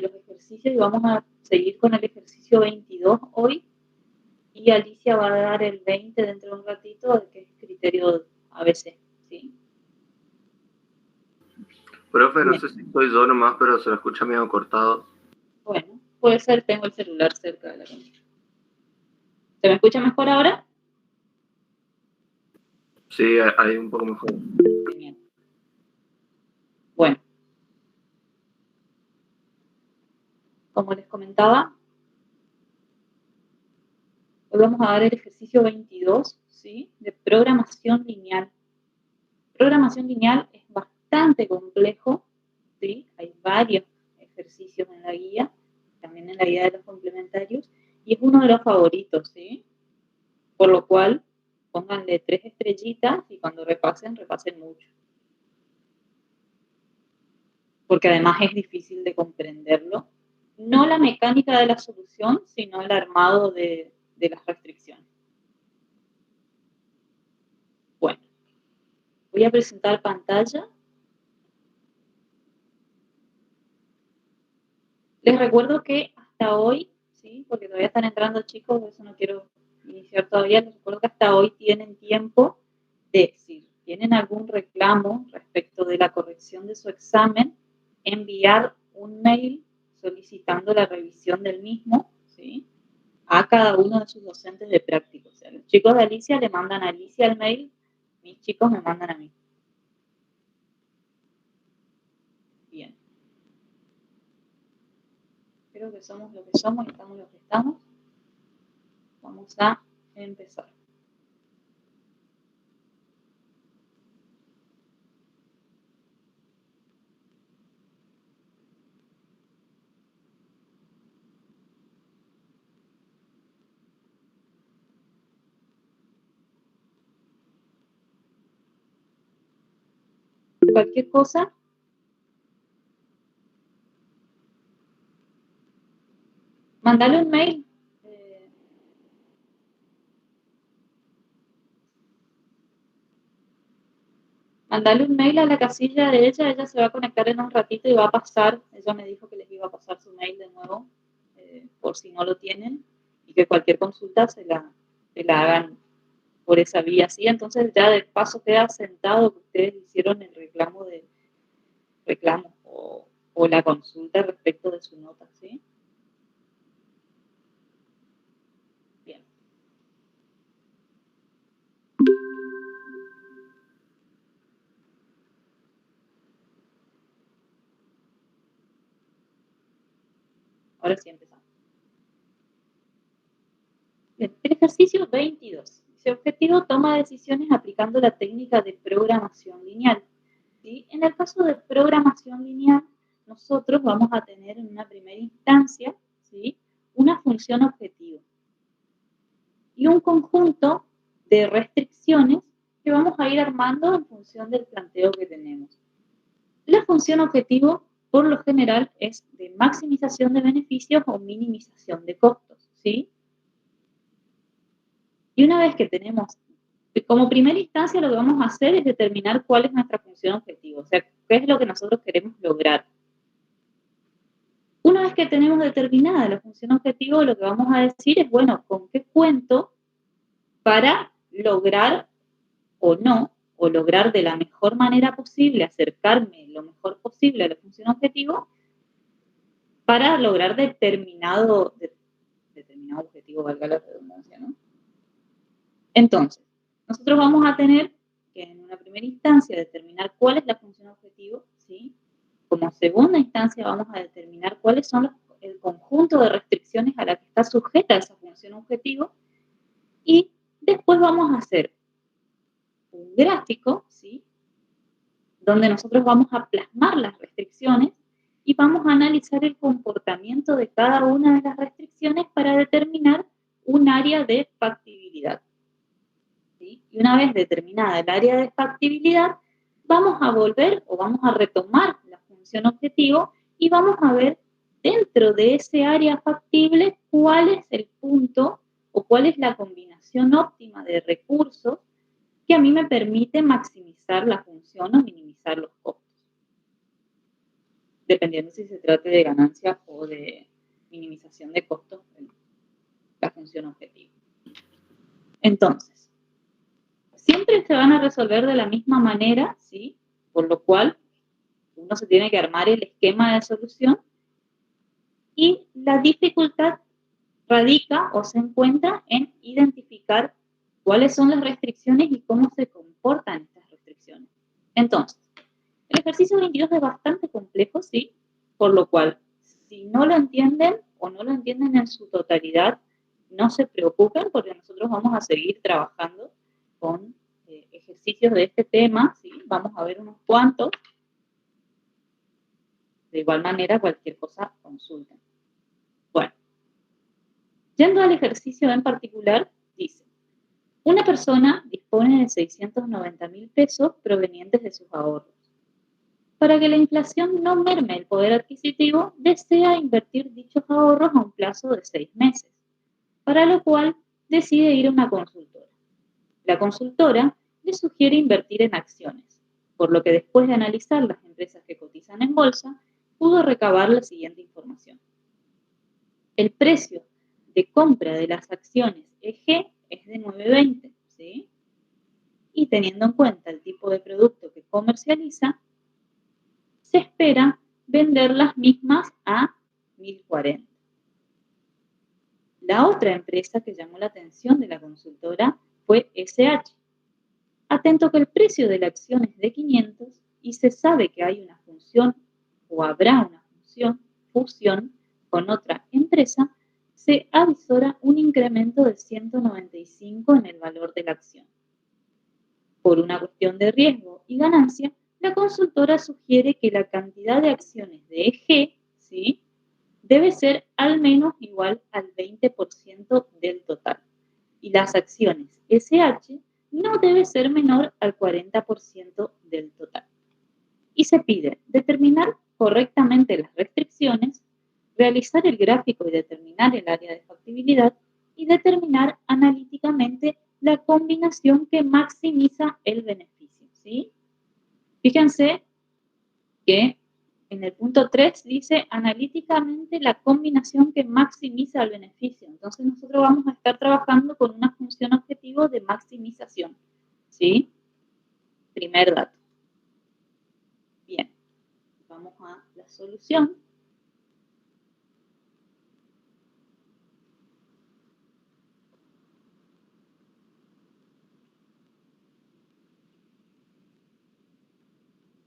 de los ejercicios y vamos a seguir con el ejercicio 22 hoy. Y Alicia va a dar el 20 dentro de un ratito, que es criterio ABC, ¿sí? Profe, no sé si soy yo nomás, pero se lo escucha medio cortado. Bueno, puede ser, tengo el celular cerca de la computadora. ¿Se me escucha mejor ahora? Sí, ahí un poco mejor. Genial. Bueno, como les comentaba, hoy vamos a dar el ejercicio 22, ¿sí? De programación lineal. Programación lineal es bastante complejo, ¿sí? Hay varios ejercicios en la guía, también en la guía de los complementarios, y es uno de los favoritos, ¿sí? Por lo cual, pónganle 3 estrellitas y cuando repasen, repasen mucho. Porque además es difícil de comprenderlo. No la mecánica de la solución, sino el armado de las restricciones. Bueno, voy a presentar pantalla. Les recuerdo que hasta hoy, ¿sí? Porque todavía están entrando chicos, por eso no quiero iniciar todavía, les recuerdo que hasta hoy tienen tiempo de, si tienen algún reclamo respecto de la corrección de su examen, enviar un mail solicitando la revisión del mismo, ¿sí? A cada uno de sus docentes de práctico. O sea, los chicos de Alicia le mandan a Alicia el mail, mis chicos me mandan a mí. Bien. Creo que somos lo que somos y estamos lo que estamos. Vamos a empezar. Cualquier cosa, mandale un mail. Mandale un mail a la casilla de ella se va a conectar en un ratito y va a pasar, ella me dijo que les iba a pasar su mail de nuevo, por si no lo tienen, y que cualquier consulta se la hagan por esa vía, ¿sí? Entonces ya de paso queda sentado que ustedes hicieron el reclamo o la consulta respecto de su nota, ¿sí? Bien. Ahora sí empezamos. Bien, el ejercicio 22. Ese objetivo toma decisiones aplicando la técnica de programación lineal. ¿Sí? En el caso de programación lineal, nosotros vamos a tener en una primera instancia, ¿sí? Una función objetivo y un conjunto de restricciones que vamos a ir armando en función del planteo que tenemos. La función objetivo, por lo general, es de maximización de beneficios o minimización de costos, ¿sí? Y una vez que tenemos, como primera instancia, lo que vamos a hacer es determinar cuál es nuestra función objetivo, o sea, qué es lo que nosotros queremos lograr. Una vez que tenemos determinada la función objetivo, lo que vamos a decir es, bueno, ¿con qué cuento para lograr o no, o lograr de la mejor manera posible, acercarme lo mejor posible a la función objetivo para lograr determinado objetivo, valga la redundancia, ¿no? Entonces, nosotros vamos a tener que en una primera instancia determinar cuál es la función objetivo, ¿sí? Como segunda instancia vamos a determinar cuáles son el conjunto de restricciones a la que está sujeta esa función objetivo y después vamos a hacer un gráfico, ¿sí? Donde nosotros vamos a plasmar las restricciones y vamos a analizar el comportamiento de cada una de las restricciones para determinar un área de factibilidad. ¿Sí? Y una vez determinada el área de factibilidad, vamos a volver o vamos a retomar la función objetivo y vamos a ver dentro de ese área factible cuál es el punto o cuál es la combinación óptima de recursos que a mí me permite maximizar la función o minimizar los costos. dependiendo si se trate de ganancia o de minimización de costos en la función objetivo. Entonces, siempre se van a resolver de la misma manera, ¿sí? Por lo cual, uno se tiene que armar el esquema de solución y la dificultad radica o se encuentra en identificar cuáles son las restricciones y cómo se comportan estas restricciones. Entonces, el ejercicio 22 es bastante complejo, ¿sí? Por lo cual, si no lo entienden o no lo entienden en su totalidad, no se preocupen porque nosotros vamos a seguir trabajando con ejercicios de este tema, ¿sí? Vamos a ver unos cuantos. De igual manera, cualquier cosa consulten. Bueno, yendo al ejercicio en particular, dice, una persona dispone de 690.000 pesos provenientes de sus ahorros. Para que la inflación no merme el poder adquisitivo, desea invertir dichos ahorros a un plazo de 6 meses, para lo cual decide ir a una consultora. La consultora le sugiere invertir en acciones, por lo que después de analizar las empresas que cotizan en bolsa, pudo recabar la siguiente información. El precio de compra de las acciones EG es de 9.20, ¿sí? Y teniendo en cuenta el tipo de producto que comercializa, se espera vender las mismas a 1.040. La otra empresa que llamó la atención de la consultora fue SH. Atento que el precio de la acción es de 500 y se sabe que hay una función o habrá una fusión con otra empresa, se avisora un incremento de 195 en el valor de la acción. Por una cuestión de riesgo y ganancia, la consultora sugiere que la cantidad de acciones de EG, ¿sí?, debe ser al menos igual al 20% del total. Y las acciones SH no debe ser menor al 40% del total. Y se pide determinar correctamente las restricciones, realizar el gráfico y determinar el área de factibilidad y determinar analíticamente la combinación que maximiza el beneficio, ¿sí? Fíjense que en el punto 3 dice analíticamente la combinación que maximiza el beneficio. Entonces nosotros vamos a estar trabajando con una función objetivo de maximización, ¿sí? Primer dato. Bien, vamos a la solución.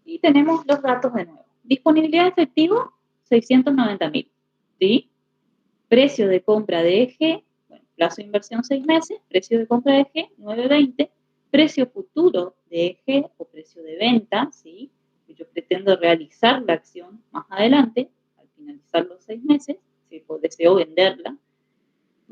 Y tenemos los datos de nuevo. Disponibilidad de efectivo, 690.000, ¿sí? Precio de compra de EG, bueno, plazo de inversión 6 meses, precio de compra de EG, 9.20, precio futuro de EG o precio de venta, ¿sí? Yo pretendo realizar la acción más adelante, al finalizar los 6 meses, si deseo venderla,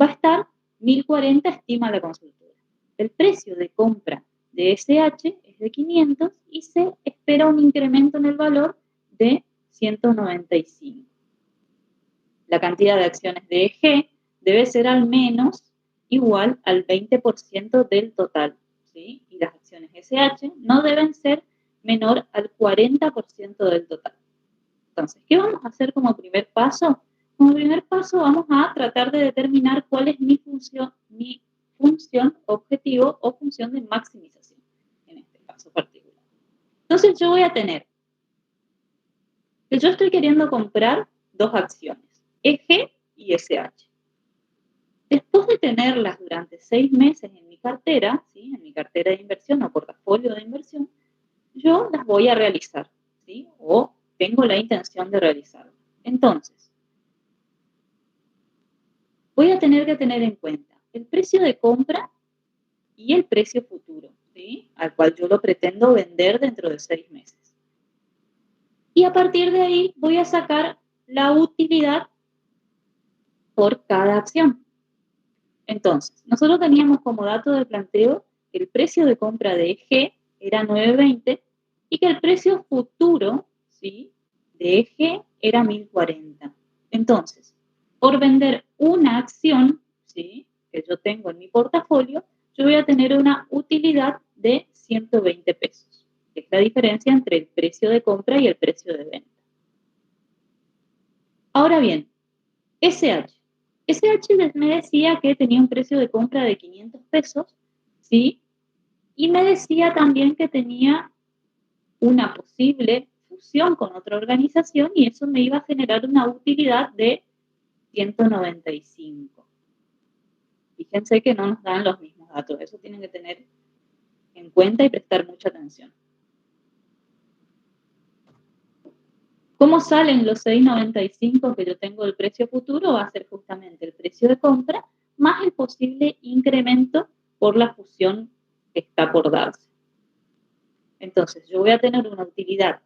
va a estar 1.040, estima la consultora. El precio de compra de SH es de 500 y se espera un incremento en el valor de 195. La cantidad de acciones de EG debe ser al menos igual al 20% del total, ¿sí? Y las acciones SH no deben ser menor al 40% del total. Entonces, ¿qué vamos a hacer como primer paso? Como primer paso vamos a tratar de determinar cuál es mi función objetivo o función de maximización, en este caso particular. Entonces yo voy a tener que yo estoy queriendo comprar dos acciones, EG y SH. Después de tenerlas durante 6 meses en mi cartera, ¿sí?, en mi cartera de inversión o portafolio de inversión, yo las voy a realizar, ¿sí?, o tengo la intención de realizarlo. Entonces, voy a tener que tener en cuenta el precio de compra y el precio futuro, ¿sí?, al cual yo lo pretendo vender dentro de 6 meses. Y a partir de ahí voy a sacar la utilidad por cada acción. Entonces, nosotros teníamos como dato de planteo que el precio de compra de EG era 9.20 y que el precio futuro, ¿sí?, de EG era 1.040. Entonces, por vender una acción, ¿sí?, que yo tengo en mi portafolio, yo voy a tener una utilidad de 120 pesos, que es la diferencia entre el precio de compra y el precio de venta. Ahora bien, SH. SH me decía que tenía un precio de compra de 500 pesos, ¿sí? Y me decía también que tenía una posible fusión con otra organización y eso me iba a generar una utilidad de 195. Fíjense que no nos dan los mismos datos, eso tienen que tener en cuenta y prestar mucha atención. ¿Cómo salen los 6.95 que yo tengo del precio futuro? Va a ser justamente el precio de compra más el posible incremento por la fusión que está por darse. Entonces, yo voy a tener una utilidad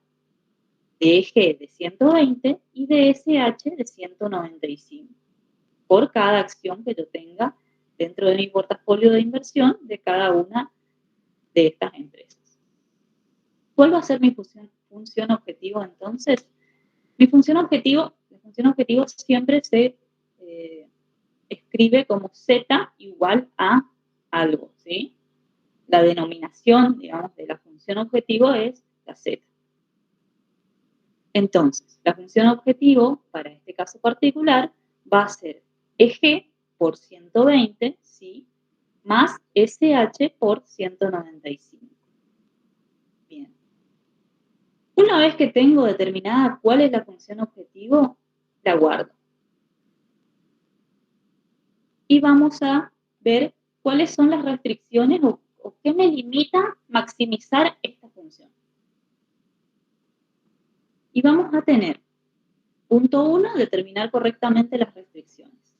de EG de 120 y de SH de 195 por cada acción que yo tenga dentro de mi portafolio de inversión de cada una de estas empresas. ¿Cuál va a ser mi función objetivo entonces? La función objetivo siempre se escribe como Z igual a algo, ¿sí? La denominación, digamos, de la función objetivo es la Z. Entonces, la función objetivo, para este caso particular, va a ser EG por 120, ¿sí? Más SH por 195. Bien. Una vez que tengo determinada cuál es la función objetivo, la guardo. Y vamos a ver cuáles son las restricciones o qué me limita maximizar esta función. Y vamos a tener, punto 1, determinar correctamente las restricciones.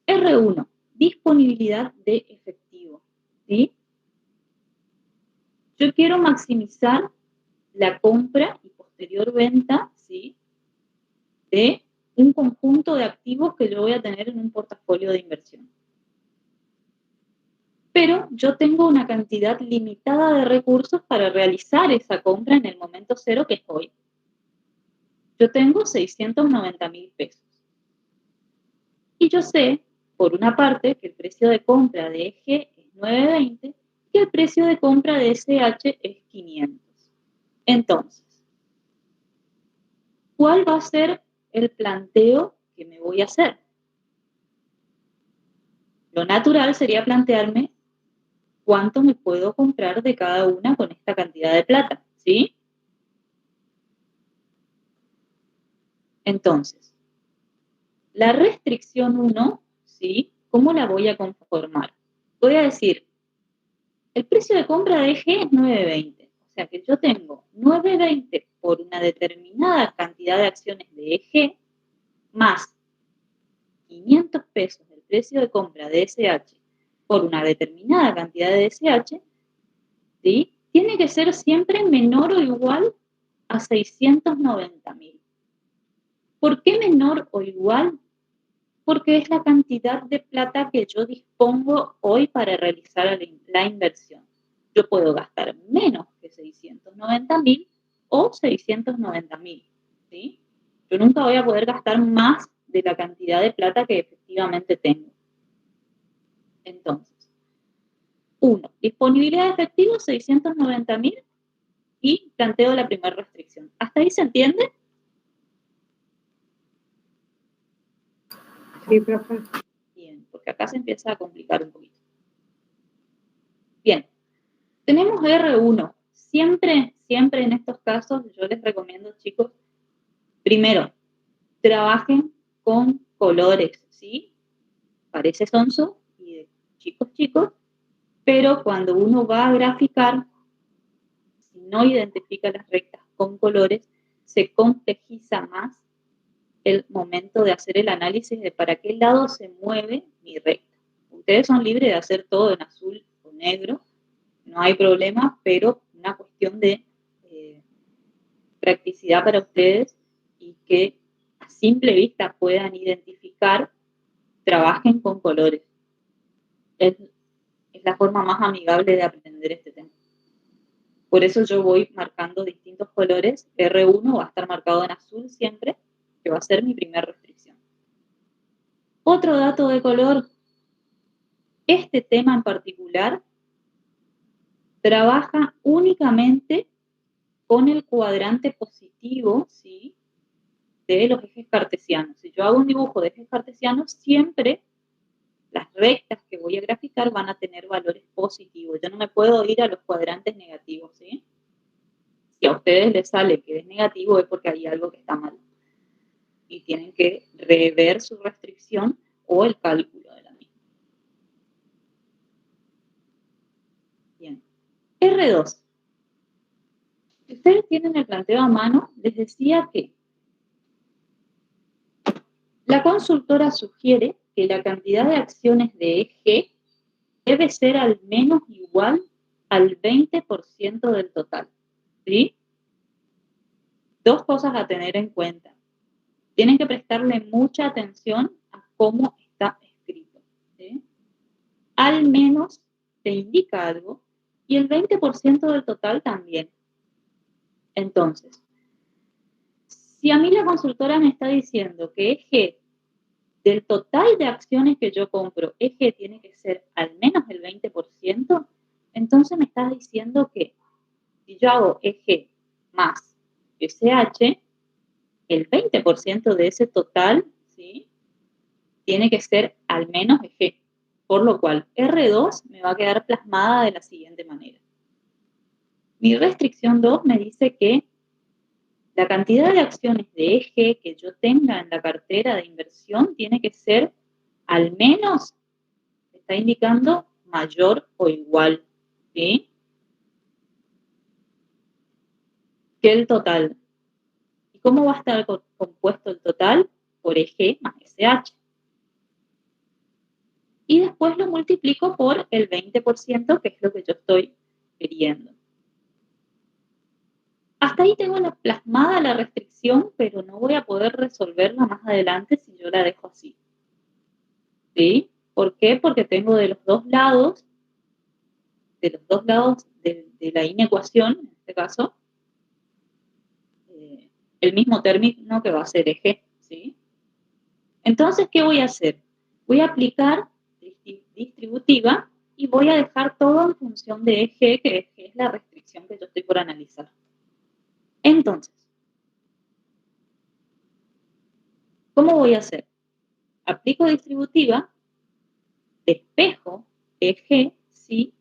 R1, disponibilidad de efectivo, ¿sí? Yo quiero maximizar la compra y posterior venta, ¿sí? De un conjunto de activos que yo voy a tener en un portafolio de inversión. Pero yo tengo una cantidad limitada de recursos para realizar esa compra en el momento cero que es hoy. Yo tengo 690.000 pesos. Y yo sé, por una parte, que el precio de compra de EG es 9.20 y el precio de compra de SH es 500. Entonces, ¿cuál va a ser el planteo que me voy a hacer? Lo natural sería plantearme cuánto me puedo comprar de cada una con esta cantidad de plata, ¿sí? Entonces, la restricción 1, ¿sí? ¿Cómo la voy a conformar? Voy a decir, el precio de compra de EG es 9.20. O sea que yo tengo 9.20 por una determinada cantidad de acciones de EG más 500 pesos del precio de compra de SH por una determinada cantidad de SH, ¿sí? Tiene que ser siempre menor o igual a 690.000. ¿Por qué menor o igual? Porque es la cantidad de plata que yo dispongo hoy para realizar la inversión. Yo puedo gastar menos que 690.000 o 690.000, ¿sí? Yo nunca voy a poder gastar más de la cantidad de plata que efectivamente tengo. Entonces, 1. Disponibilidad de efectivo, 690.000 y planteo la primera restricción. ¿Hasta ahí se entiende? Sí, profe. Bien, porque acá se empieza a complicar un poquito. Bien, tenemos R1. Siempre en estos casos yo les recomiendo, chicos, primero, trabajen con colores, ¿sí? Parece sonso y de chicos, pero cuando uno va a graficar, si no identifica las rectas con colores, se complejiza más el momento de hacer el análisis de para qué lado se mueve mi recta. Ustedes son libres de hacer todo en azul o negro, no hay problema, pero una cuestión de practicidad para ustedes y que a simple vista puedan identificar, trabajen con colores. Es la forma más amigable de aprender este tema. Por eso yo voy marcando distintos colores. R1 va a estar marcado en azul siempre, que va a ser mi primera restricción. Otro dato de color, este tema en particular trabaja únicamente con el cuadrante positivo, ¿sí? de los ejes cartesianos. Si yo hago un dibujo de ejes cartesianos, siempre las rectas que voy a graficar van a tener valores positivos. Yo no me puedo ir a los cuadrantes negativos, ¿sí? Si a ustedes les sale que es negativo es porque hay algo que está mal. Y tienen que rever su restricción o el cálculo de la misma. Bien. R2. Si ustedes tienen el planteo a mano, les decía que la consultora sugiere que la cantidad de acciones de eje debe ser al menos igual al 20% del total. ¿Sí? Dos cosas a tener en cuenta. Tienen que prestarle mucha atención a cómo está escrito. ¿Sí? Al menos te indica algo y el 20% del total también. Entonces, si a mí la consultora me está diciendo que eje del total de acciones que yo compro, eje tiene que ser al menos el 20%, entonces me está diciendo que si yo hago eje más SH, el 20% de ese total, ¿sí?, tiene que ser al menos eje. Por lo cual, R2 me va a quedar plasmada de la siguiente manera. Mi restricción 2 me dice que la cantidad de acciones de eje que yo tenga en la cartera de inversión tiene que ser al menos, está indicando, mayor o igual, ¿sí?, que el total. ¿Y cómo va a estar compuesto el total? Por eje más SH. Y después lo multiplico por el 20%, que es lo que yo estoy queriendo. Hasta ahí tengo plasmada la restricción, pero no voy a poder resolverla más adelante si yo la dejo así. ¿Sí? ¿Por qué? Porque tengo de los dos lados de la inecuación, en este caso, el mismo término que va a ser eje. ¿Sí? Entonces, ¿qué voy a hacer? Voy a aplicar distributiva y voy a dejar todo en función de eje, que es la restricción que yo estoy por analizar. Entonces, ¿cómo voy a hacer? Aplico distributiva, despejo eje, ¿sí?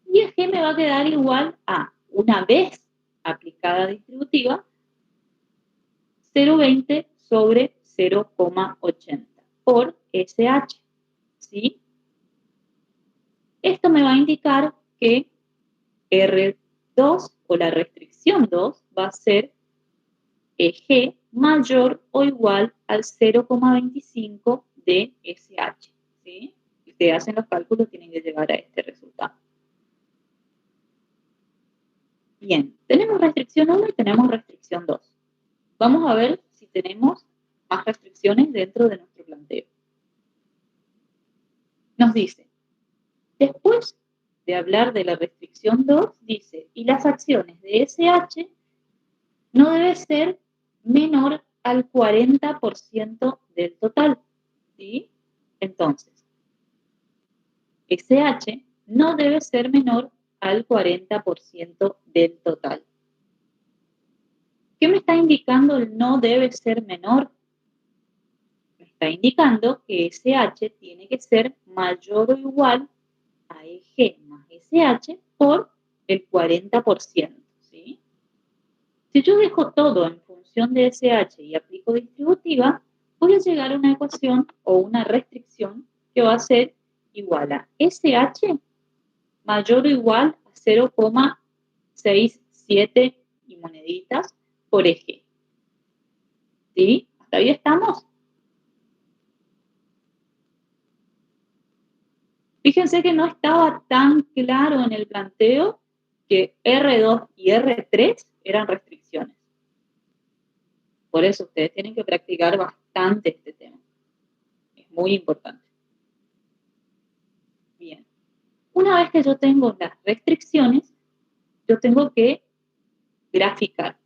Y eje me va a quedar igual a, una vez aplicada distributiva, 0,20 sobre 0,80 por SH, ¿sí? Esto me va a indicar que R2 o la restricción 2 va a ser eje mayor o igual al 0,25 de SH, ¿sí? Si ustedes hacen los cálculos, tienen que llegar a este resultado. Bien, tenemos restricción 1 y tenemos restricción 2. Vamos a ver si tenemos más restricciones dentro de nuestro planteo. Nos dice, después de hablar de la restricción 2, dice, y las acciones de SH no debe ser menor al 40% del total, ¿sí? Entonces, SH no debe ser menor al 40% del total. ¿Qué me está indicando el no debe ser menor? Me está indicando que SH tiene que ser mayor o igual a EG más SH por el 40%, ¿sí? Si yo dejo todo en función de SH y aplico distributiva, voy a llegar a una ecuación o una restricción que va a ser igual a SH mayor o igual a 0,67 y moneditas por eje. ¿Sí? ¿Hasta ahí estamos? Fíjense que no estaba tan claro en el planteo que R2 y R3 eran restricciones. Por eso ustedes tienen que practicar bastante este tema. Es muy importante. Bien. Una vez que yo tengo las restricciones, yo tengo que graficar.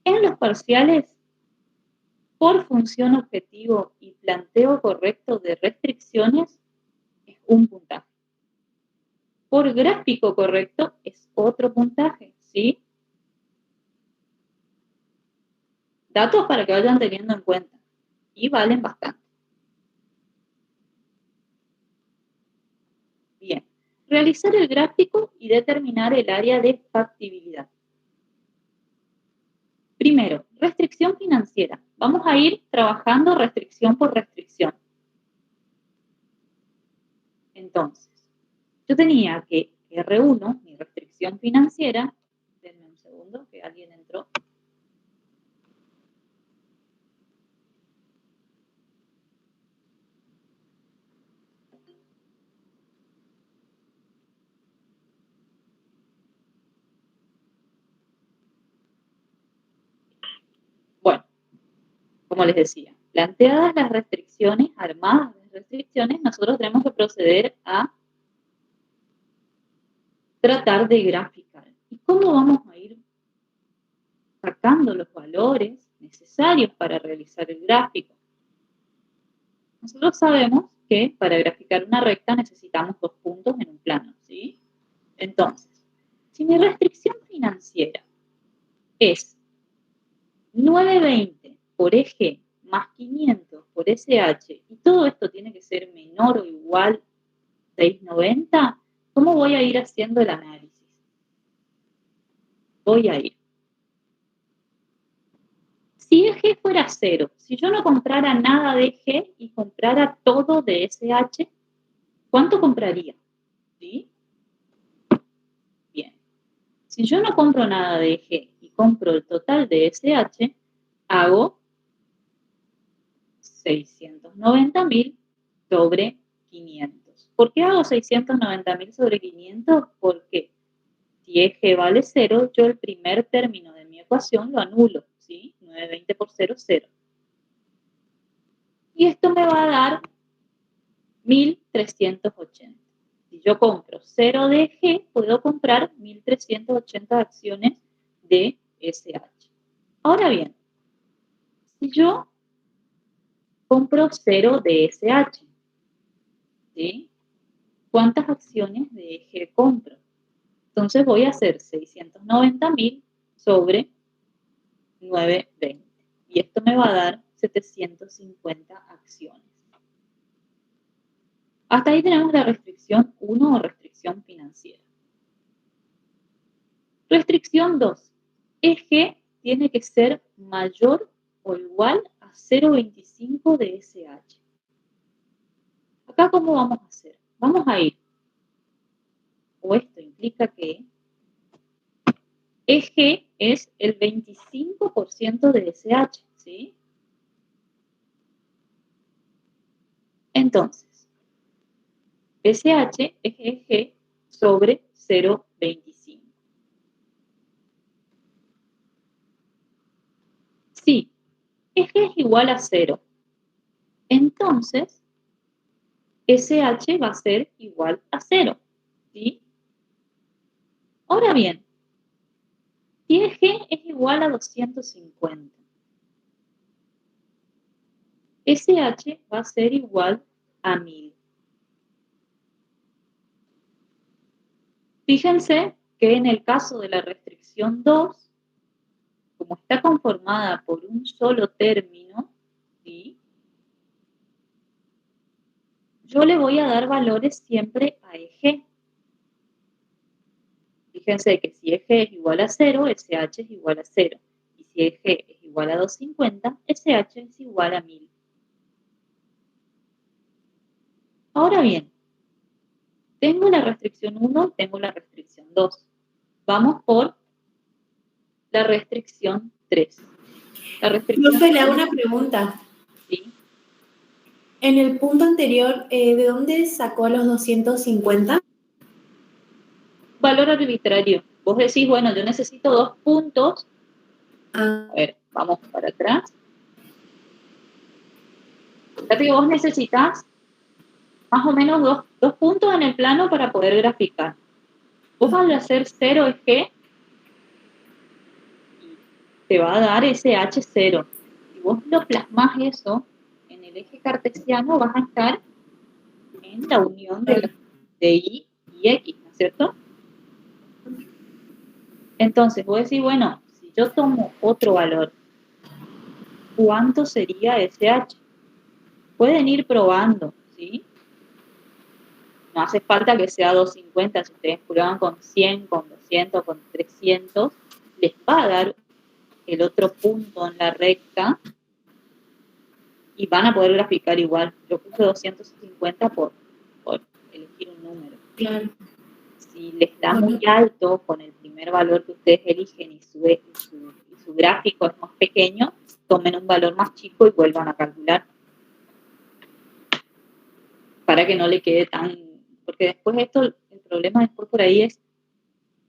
En los parciales, por función objetivo y planteo correcto de restricciones, es un puntaje. Por gráfico correcto es otro puntaje, ¿sí? Datos para que vayan teniendo en cuenta. Y valen bastante. Bien. Realizar el gráfico y determinar el área de factibilidad. Primero, restricción financiera. Vamos a ir trabajando restricción por restricción. Entonces, yo tenía que R1, mi restricción financiera, denme un segundo que alguien entró. Bueno, como les decía, planteadas las restricciones, armadas las restricciones, nosotros tenemos que proceder a tratar de graficar. ¿Y cómo vamos a ir sacando los valores necesarios para realizar el gráfico? Nosotros sabemos que para graficar una recta necesitamos 2 puntos en un plano, ¿sí? Entonces, si mi restricción financiera es 920 por eje más 500 por SH, y todo esto tiene que ser menor o igual a 690, ¿cómo voy a ir haciendo el análisis? Voy a ir. Si eje fuera 0, si yo no comprara nada de eje y comprara todo de SH, ¿cuánto compraría? ¿Sí? Bien. Si yo no compro nada de eje y compro el total de SH, hago 690.000 sobre 500. ¿Por qué hago 690.000 sobre 500? Porque si eje vale 0, yo el primer término de mi ecuación lo anulo, ¿sí? 920 por 0, 0. Y esto me va a dar 1.380. Si yo compro 0 de eje, puedo comprar 1.380 acciones de SH. Ahora bien, si yo compro 0 de SH, ¿sí? ¿Cuántas acciones de eje compro? Entonces voy a hacer 690.000 sobre 920. Y esto me va a dar 750 acciones. Hasta ahí tenemos la restricción 1 o restricción financiera. Restricción 2. Eje tiene que ser mayor o igual a 0,25 de SH. Acá, ¿cómo vamos a hacer? Vamos a ir, o esto implica que eje es el 25% de SH, ¿sí? Entonces, SH es eje sobre 0,25. Si eje es igual a 0, entonces SH va a ser igual a 0, ¿sí? Ahora bien, si eje es igual a 250, SH va a ser igual a 1000. Fíjense que en el caso de la restricción 2, como está conformada por un solo término, ¿sí? Yo le voy a dar valores siempre a eje. Fíjense que si eje es igual a 0, SH es igual a 0. Y si eje es igual a 250, SH es igual a 1000. Ahora bien, tengo la restricción 1 y tengo la restricción 2. Vamos por la restricción 3. La restricción Profe, le hago una pregunta. Sí. En el punto anterior, ¿de dónde sacó los 250? Valor arbitrario. Vos decís, bueno, yo necesito 2 puntos. Ah. A ver, vamos para atrás. Fíjate que vos necesitas más o menos 2 puntos en el plano para poder graficar. Vos al hacer 0 eje, te va a dar SH0. Si vos lo plasmás eso en el eje cartesiano, vas a estar en la unión de Y y X, ¿no es cierto? Entonces, vos decís, bueno, si yo tomo otro valor, ¿cuánto sería SH? Pueden ir probando, ¿sí? No hace falta que sea 250, si ustedes prueban con 100, con 200, con 300, les va a dar el otro punto en la recta y van a poder graficar igual. Yo puse 250 por elegir un número. Claro. Si les da muy alto con el primer valor que ustedes eligen y su gráfico es más pequeño, tomen un valor más chico y vuelvan a calcular. Para que no le quede tan... Porque después el problema después por ahí es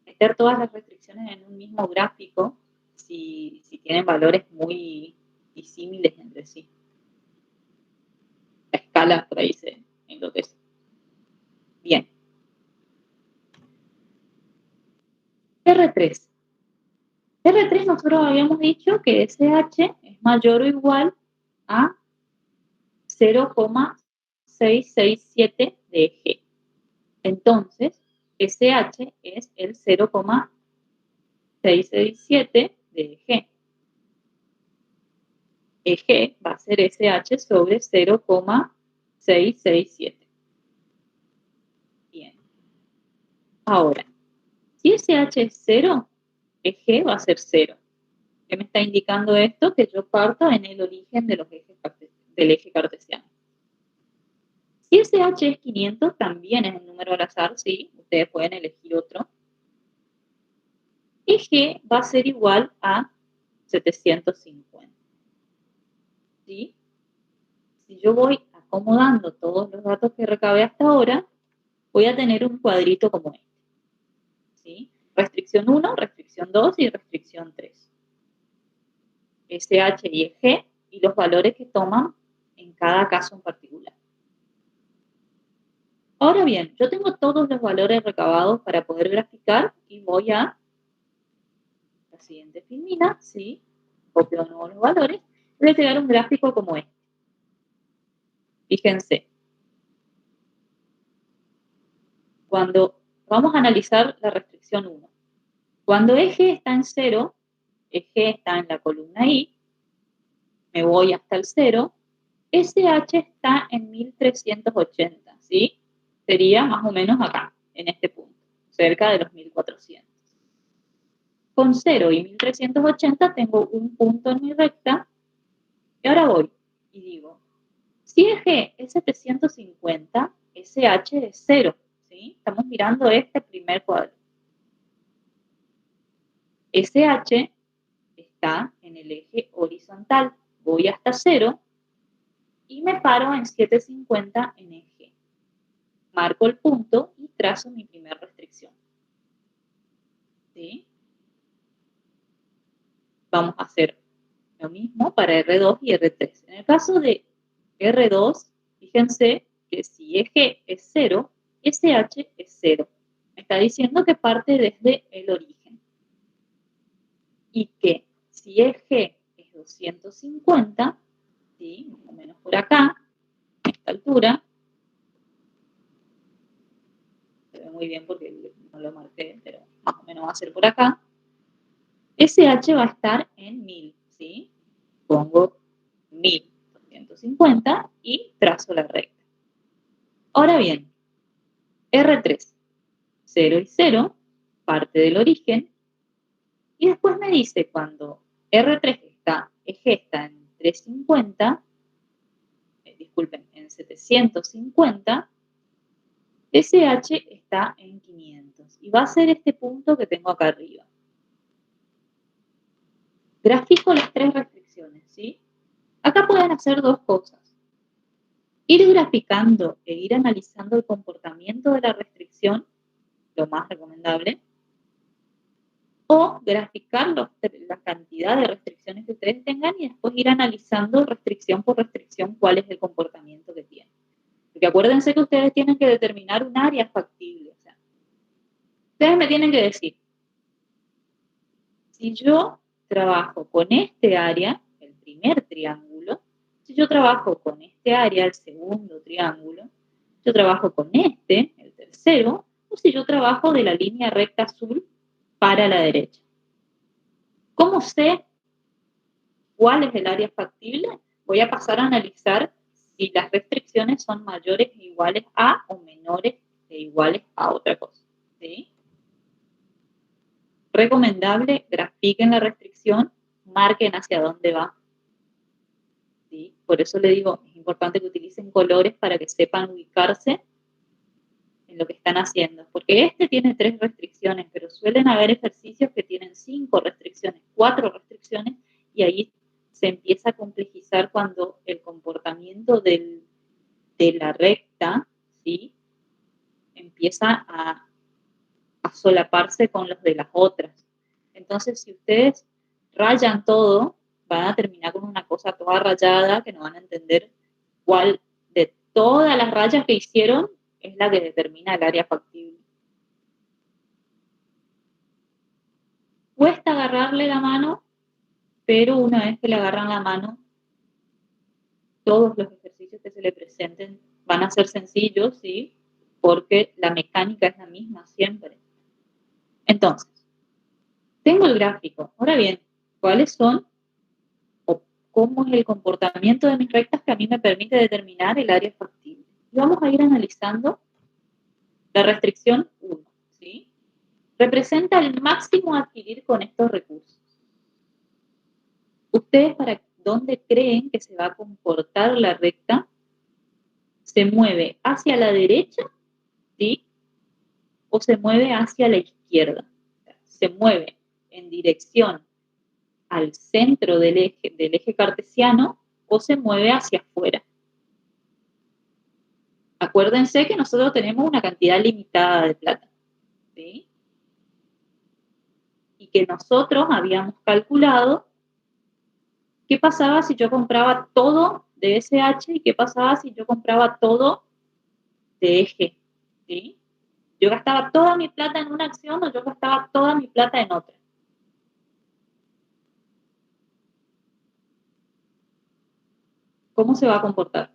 meter todas las restricciones en un mismo gráfico si tienen valores muy disímiles entre sí. La escala por ahí se enloquece. Bien. R3. R3 nosotros habíamos dicho que SH es mayor o igual a 0,667 de G. Entonces, SH es el 0,667 de G. EG va a ser SH sobre 0,667. Bien. Ahora, si SH es 0, EG va a ser 0. ¿Qué me está indicando esto? Que yo parto en el origen de los ejes del eje cartesiano. Si SH es 500, también es un número al azar, sí, ustedes pueden elegir otro. EG va a ser igual a 750. ¿Sí? Si yo voy acomodando todos los datos que recabé hasta ahora, voy a tener un cuadrito como este. ¿Sí? Restricción 1, restricción 2 y restricción 3. SH y EG y los valores que toman en cada caso en particular. Ahora bien, yo tengo todos los valores recabados para poder graficar y voy a la siguiente filmina, ¿sí? Copio de nuevo los valores, voy a crear un gráfico como este. Fíjense, cuando vamos a analizar la restricción 1, cuando eje está en 0, eje está en la columna I, me voy hasta el 0, SH está en 1380, ¿sí? Sería más o menos acá, en este punto, cerca de los 1400. Con 0 y 1380 tengo un punto en mi recta, y ahora voy y digo, si eje es 750, SH es 0, ¿sí? Estamos mirando este primer cuadro. SH está en el eje horizontal, voy hasta 0 y me paro en 750 en eje. Marco el punto y trazo mi primera restricción. ¿Sí? Vamos a hacer lo mismo para R2 y R3. En el caso de R2, fíjense que si eje es 0, SH es 0. Me está diciendo que parte desde el origen. Y que si eje es 250, ¿sí? Más o menos por acá, a esta altura, se ve muy bien porque no lo marqué, pero más o menos va a ser por acá, SH va a estar en 1000, ¿sí? Pongo 1250 y trazo la recta. Ahora bien, R3, 0 y 0, parte del origen, y después me dice cuando R3 eje está en 350, disculpen, en 750, SH está en 500, y va a ser este punto que tengo acá arriba. Grafico las tres restricciones, ¿sí? Acá pueden hacer dos cosas. Ir graficando e ir analizando el comportamiento de la restricción, lo más recomendable, o graficar la cantidad de restricciones que ustedes tengan y después ir analizando restricción por restricción cuál es el comportamiento que tienen. Porque acuérdense que ustedes tienen que determinar un área factible. O sea, ustedes me tienen que decir, si yo trabajo con este área, el primer triángulo, si yo trabajo con este área, el segundo triángulo, yo trabajo con este, el tercero, o si yo trabajo de la línea recta azul para la derecha. ¿Cómo sé cuál es el área factible, voy a pasar a analizar si las restricciones son mayores e iguales a o menores e iguales a otra cosa. ¿Sí? Recomendable, grafiquen la restricción, marquen hacia dónde va. ¿Sí? Por eso le digo, es importante que utilicen colores para que sepan ubicarse en lo que están haciendo. Porque este tiene 3 restricciones, pero suelen haber ejercicios que tienen 5 restricciones, 4 restricciones, y ahí se empieza a complejizar cuando el comportamiento de la recta, ¿sí? Empieza a solaparse con los de las otras. Entonces, si ustedes rayan todo, van a terminar con una cosa toda rayada que no van a entender cuál de todas las rayas que hicieron es la que determina el área factible. Cuesta agarrarle la mano, pero una vez que le agarran la mano, todos los ejercicios que se le presenten van a ser sencillos, ¿sí? Porque la mecánica es la misma siempre. Entonces, tengo el gráfico. Ahora bien, ¿cuáles son o cómo es el comportamiento de mis rectas que a mí me permite determinar el área factible? Y vamos a ir analizando la restricción 1, ¿sí? Representa el máximo a adquirir con estos recursos. ¿Ustedes para dónde creen que se va a comportar la recta? ¿Se mueve hacia la derecha, ¿sí? ¿O se mueve hacia la izquierda? ¿Se mueve en dirección al centro del eje cartesiano o se mueve hacia afuera? Acuérdense que nosotros tenemos una cantidad limitada de plata, ¿sí? Y que nosotros habíamos calculado qué pasaba si yo compraba todo de SH y qué pasaba si yo compraba todo de eje, ¿sí? Yo gastaba toda mi plata en una acción o yo gastaba toda mi plata en otra. ¿Cómo se va a comportar?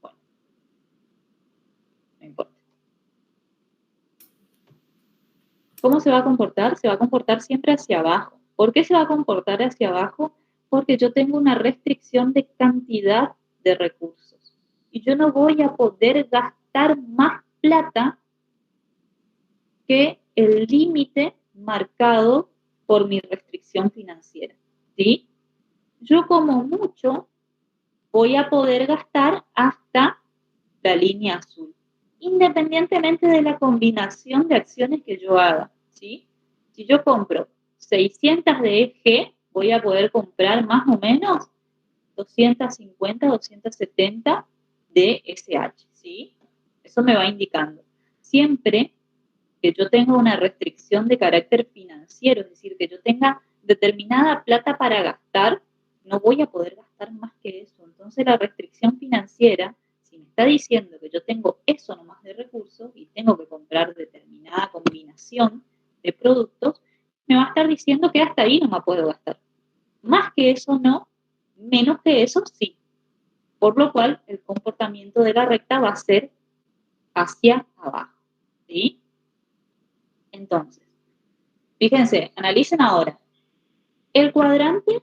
Bueno, no importa. ¿Cómo se va a comportar? Se va a comportar siempre hacia abajo. ¿Por qué se va a comportar hacia abajo? Porque yo tengo una restricción de cantidad de recursos. Y yo no voy a poder gastar más plata que el límite marcado por mi restricción financiera, ¿sí? Yo como mucho voy a poder gastar hasta la línea azul, independientemente de la combinación de acciones que yo haga, ¿sí? Si yo compro 600 de EG, voy a poder comprar más o menos 250, 270 de SH, ¿sí? Eso me va indicando. Siempre que yo tenga una restricción de carácter financiero, es decir, que yo tenga determinada plata para gastar, no voy a poder gastar más que eso. Entonces la restricción financiera, si me está diciendo que yo tengo eso nomás de recursos y tengo que comprar determinada combinación de productos, me va a estar diciendo que hasta ahí no me puedo gastar. Más que eso no, menos que eso sí. Por lo cual el comportamiento de la recta va a ser hacia abajo, ¿sí? Entonces, fíjense, analicen ahora. El cuadrante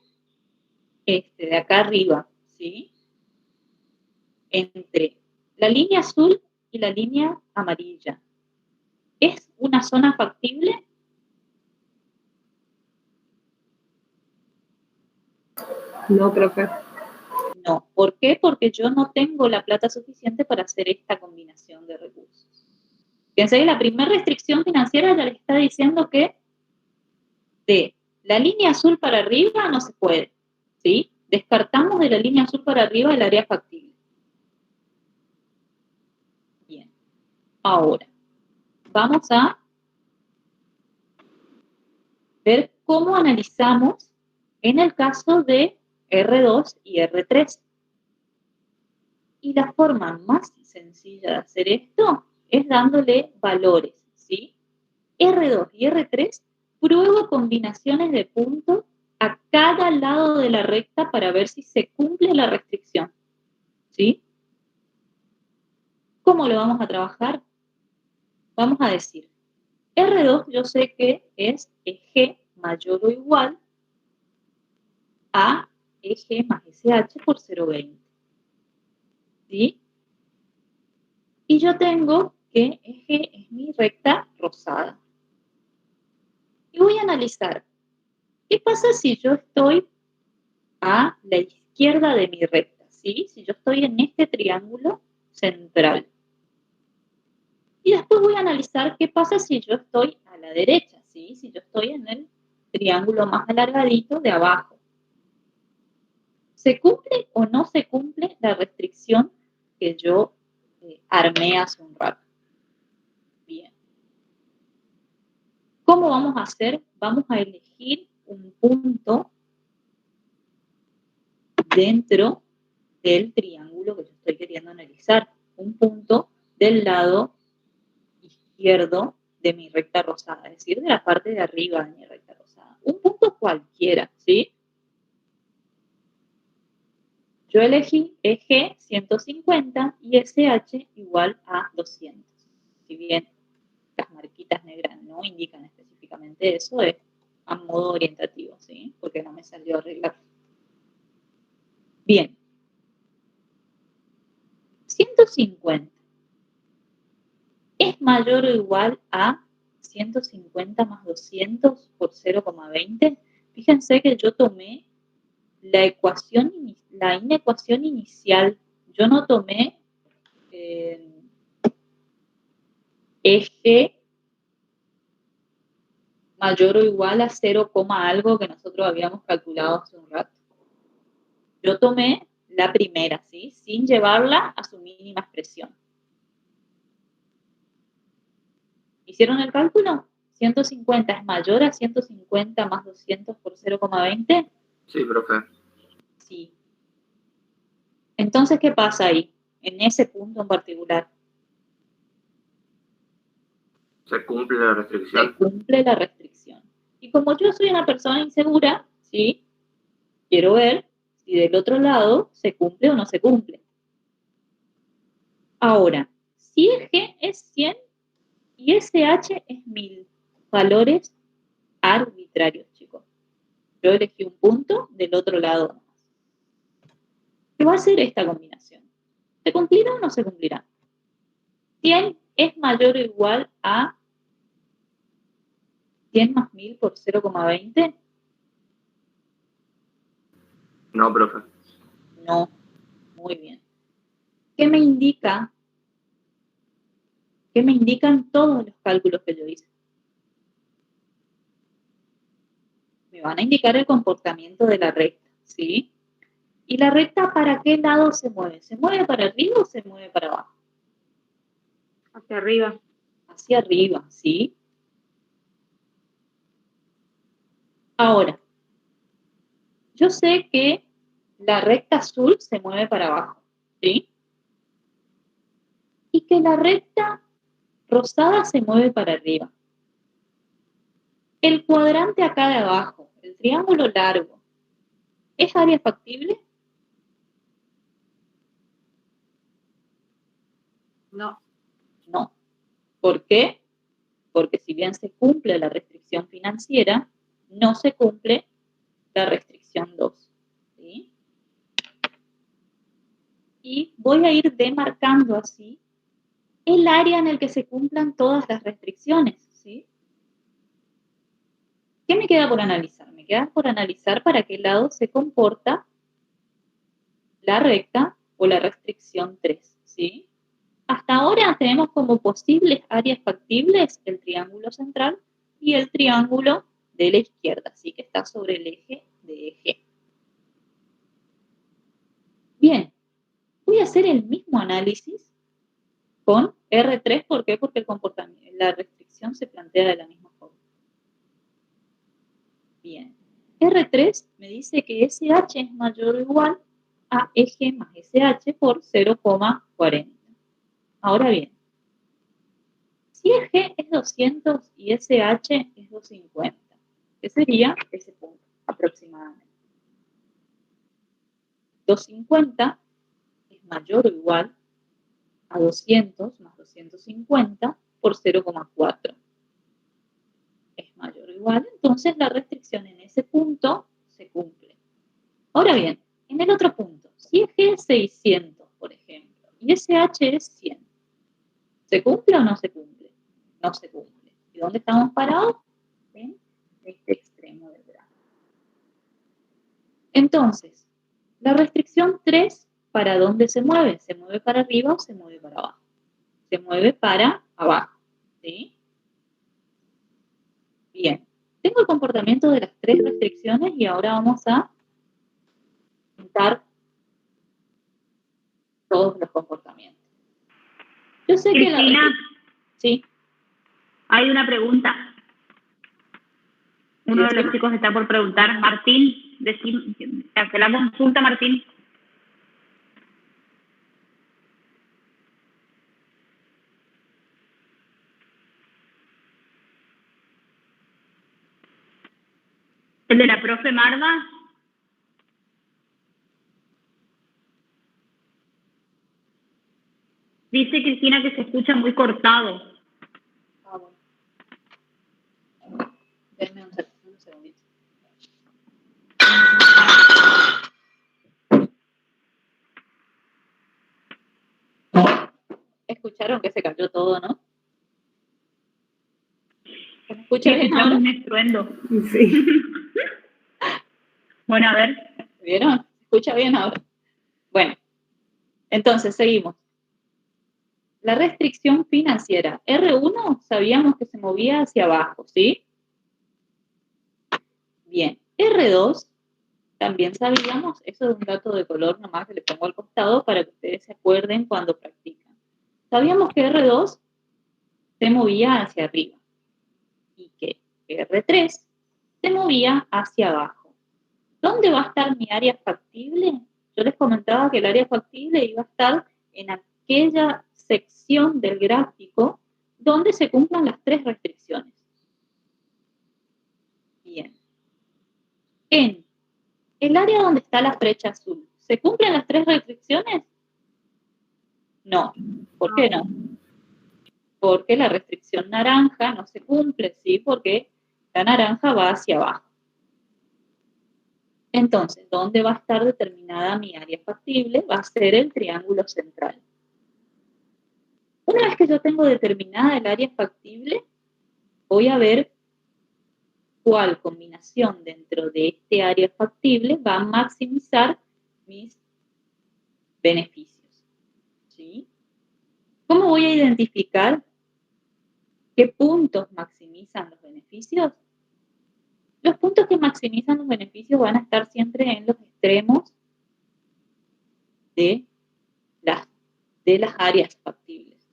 de acá arriba, ¿sí? Entre la línea azul y la línea amarilla. ¿Es una zona factible? No, profe. No. ¿Por qué? Porque yo no tengo la plata suficiente para hacer esta combinación de recursos. Fíjense que la primera restricción financiera ya les está diciendo que de la línea azul para arriba no se puede, ¿sí? Descartamos de la línea azul para arriba el área factible. Bien. Ahora, vamos a ver cómo analizamos en el caso de R2 y R3. Y la forma más sencilla de hacer esto es dándole valores, ¿sí? R2 y R3, pruebo combinaciones de puntos a cada lado de la recta para ver si se cumple la restricción, ¿sí? ¿Cómo lo vamos a trabajar? vamos a decir, R2 yo sé que es EG mayor o igual a EG más SH por 0,20. ¿Sí? Y yo tengo que EG es mi recta rosada. Y voy a analizar, ¿qué pasa si yo estoy a la izquierda de mi recta? ¿Sí? Si yo estoy en este triángulo central. Y después voy a analizar qué pasa si yo estoy a la derecha, ¿sí? Si yo estoy en el triángulo más alargadito de abajo. ¿Se cumple o no se cumple la restricción que yo armé hace un rato? Bien. ¿Cómo vamos a hacer? Vamos a elegir un punto dentro del triángulo que yo estoy queriendo analizar. Un punto del lado izquierdo de mi recta rosada, es decir, de la parte de arriba de mi recta rosada. Un punto cualquiera, ¿sí? Yo elegí EG 150 y SH igual a 200. Si bien las marquitas negras no indican específicamente eso, es a modo orientativo, ¿sí? Porque no me salió arreglar. Bien. 150 es mayor o igual a 150 más 200 por 0,20. Fíjense que yo tomé la inecuación inicial. Yo no tomé eje mayor o igual a 0, algo que nosotros habíamos calculado hace un rato. Yo tomé la primera, ¿sí? Sin llevarla a su mínima expresión. ¿Hicieron el cálculo? 150 es mayor a 150 más 200 por 0,20. Sí, profe. Sí. Entonces, ¿qué pasa ahí? En ese punto en particular. ¿Se cumple la restricción? Se cumple la restricción. Y como yo soy una persona insegura, ¿sí? Quiero ver si del otro lado se cumple o no se cumple. Ahora, si G es 100 y SH es 1000, valores arbitrarios, chicos. Yo elegí un punto del otro lado. ¿Qué va a ser esta combinación? ¿Se cumplirá o no se cumplirá? 100 es mayor o igual a 100 más 1000 por 0,20. No, profe. No. Muy bien. ¿Qué me indica? ¿Qué me indican todos los cálculos que yo hice? Me van a indicar el comportamiento de la recta, ¿sí? ¿Y la recta para qué lado se mueve? ¿Se mueve para arriba o se mueve para abajo? Hacia arriba. Hacia arriba, ¿sí? Ahora, yo sé que la recta azul se mueve para abajo, ¿sí? Y que la recta rosada se mueve para arriba. El cuadrante acá de abajo, el triángulo largo, ¿es área factible? No. No. ¿Por qué? Porque si bien se cumple la restricción financiera, no se cumple la restricción 2. ¿Sí? Y voy a ir demarcando así el área en el que se cumplan todas las restricciones. ¿Sí? ¿Qué me queda por analizar? Me queda por analizar para qué lado se comporta la recta o la restricción 3. ¿Sí? Hasta ahora tenemos como posibles áreas factibles el triángulo central y el triángulo de la izquierda, así que está sobre el eje de eje. Bien, voy a hacer el mismo análisis con R3, ¿por qué? Porque la restricción se plantea de la misma forma. Bien, R3 me dice que SH es mayor o igual a eje más SH por 0,40. Ahora bien, si eje es 200 y SH es 250, ¿qué sería ese punto aproximadamente? 250 es mayor o igual a 200 más 250 por 0,4 es mayor o igual, entonces la restricción en ese punto se cumple. Ahora bien, en el otro punto, si es G es 600, por ejemplo, y SH es 100, ¿se cumple o no se cumple? No se cumple. ¿Y dónde estamos parados? En este extremo del grafo. Entonces, la restricción 3, ¿para dónde se mueve? ¿Se mueve para arriba o se mueve para abajo? Se mueve para abajo, ¿sí? Bien, tengo el comportamiento de las 3 restricciones y ahora vamos a juntar todos los comportamientos. Yo sé Cristina, que la... Sí. Hay una pregunta. Uno de los chicos está por preguntar. Martín, hace la consulta, Martín. ¿El de la profe Marda? Dice Cristina que se escucha muy cortado. Ah, bueno. Denme un segundito. Escucharon que se cayó todo, ¿no? ¿Se me escucha bien ahora? Un estruendo. Sí. Bueno, a ver. ¿Vieron? ¿Se escucha bien ahora? Bueno, entonces seguimos. La restricción financiera. R1 sabíamos que se movía hacia abajo, ¿sí? Bien. R2 también sabíamos, eso es un dato de color nomás que le pongo al costado para que ustedes se acuerden cuando practican. Sabíamos que R2 se movía hacia arriba y que R3 se movía hacia abajo. ¿Dónde va a estar mi área factible? Yo les comentaba que el área factible iba a estar en aquella sección del gráfico donde se cumplan las 3 restricciones. Bien. En el área donde está la flecha azul, ¿se cumplen las 3 restricciones? No. ¿Por qué no? Porque la restricción naranja no se cumple, ¿sí? Porque la naranja va hacia abajo. Entonces, ¿dónde va a estar determinada mi área factible? Va a ser el triángulo central. Una vez que yo tengo determinada el área factible, voy a ver cuál combinación dentro de este área factible va a maximizar mis beneficios. ¿Sí? ¿Cómo voy a identificar qué puntos maximizan los beneficios? Los puntos que maximizan los beneficios van a estar siempre en los extremos de las áreas factibles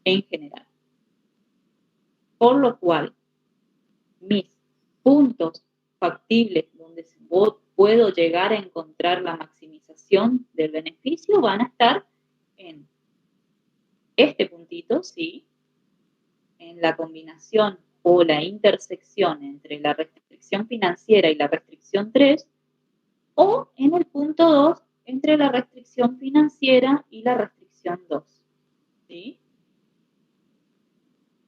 en general. Por lo cual, mis puntos factibles donde puedo llegar a encontrar la maximización del beneficio van a estar en este puntito, ¿sí? En la combinación o la intersección entre la restricción financiera y la restricción 3, o en el punto 2 entre la restricción financiera y la restricción 2. ¿Sí?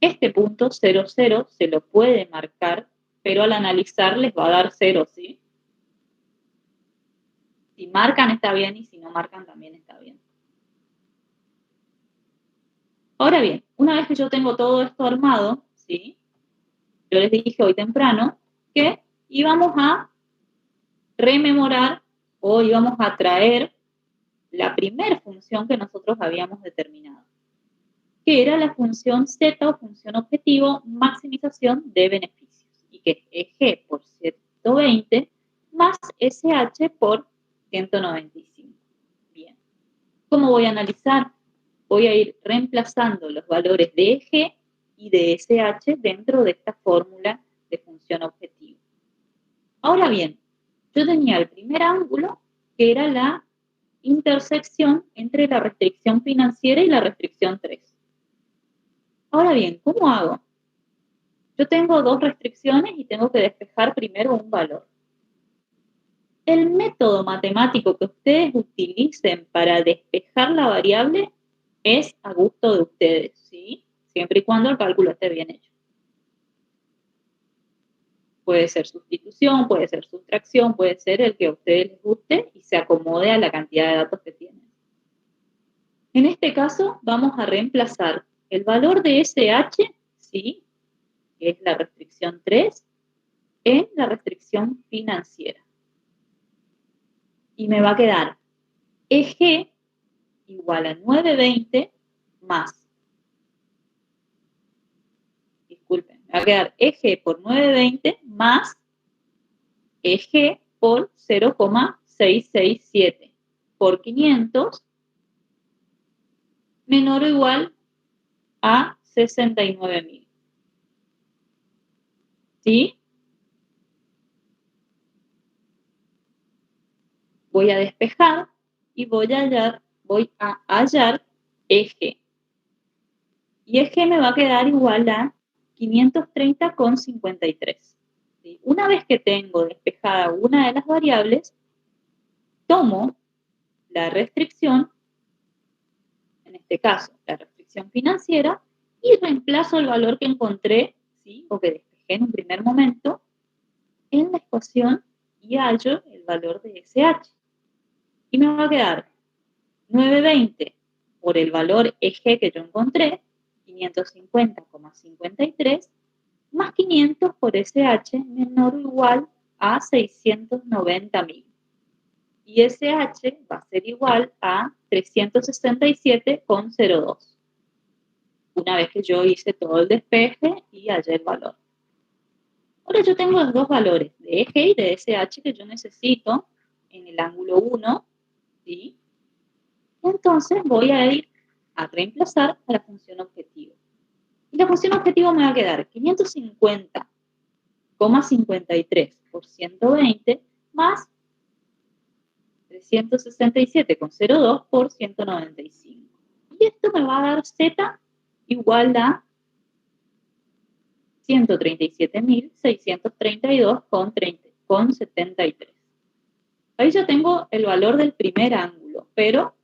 Este punto 0, 0 se lo puede marcar, pero al analizar les va a dar 0, ¿sí? Si marcan está bien y si no marcan también está bien. Ahora bien, una vez que yo tengo todo esto armado, ¿sí? Yo les dije hoy temprano que íbamos a rememorar o íbamos a traer la primera función que nosotros habíamos determinado, que era la función Z o función objetivo maximización de beneficios, y que es G por 120 más SH por 195. Bien. ¿Cómo voy a analizar? Voy a ir reemplazando los valores de G y de SH dentro de esta fórmula de función objetivo. Ahora bien, yo tenía el primer ángulo, que era la intersección entre la restricción financiera y la restricción 3. Ahora bien, ¿cómo hago? Yo tengo 2 restricciones y tengo que despejar primero un valor. El método matemático que ustedes utilicen para despejar la variable es a gusto de ustedes, ¿sí? siempre y cuando el cálculo esté bien hecho. Puede ser sustitución, puede ser sustracción, puede ser el que a ustedes les guste y se acomode a la cantidad de datos que tienen. En este caso, vamos a reemplazar el valor de SH, ¿sí?, que es la restricción 3, en la restricción financiera. Y me va a quedar EG igual a 920 más. Disculpen, me va a quedar EG por 920 más EG por 0,667 por 500 menor o igual a 69.000. ¿Sí? Voy a despejar y voy a hallar EG. Y EG me va a quedar igual a 530,53. ¿Sí? Una vez que tengo despejada una de las variables, tomo la restricción, en este caso la restricción financiera, y reemplazo el valor que encontré, ¿sí?, o que despejé en un primer momento, en la ecuación y hallo el valor de SH. Y me va a quedar 920 por el valor EG que yo encontré, 550,53, más 500 por SH menor o igual a 690.000. Y SH va a ser igual a 367,02. Una vez que yo hice todo el despeje y hallé el valor. Ahora yo tengo los dos valores, de EG y de SH, que yo necesito en el ángulo 1, ¿sí? Entonces voy a ir a reemplazar a la función objetivo. Y la función objetivo me va a quedar 550,53 por 120 más 367,02 por 195. Y esto me va a dar Z igual a 137.632,73. Ahí yo tengo el valor del primer ángulo, pero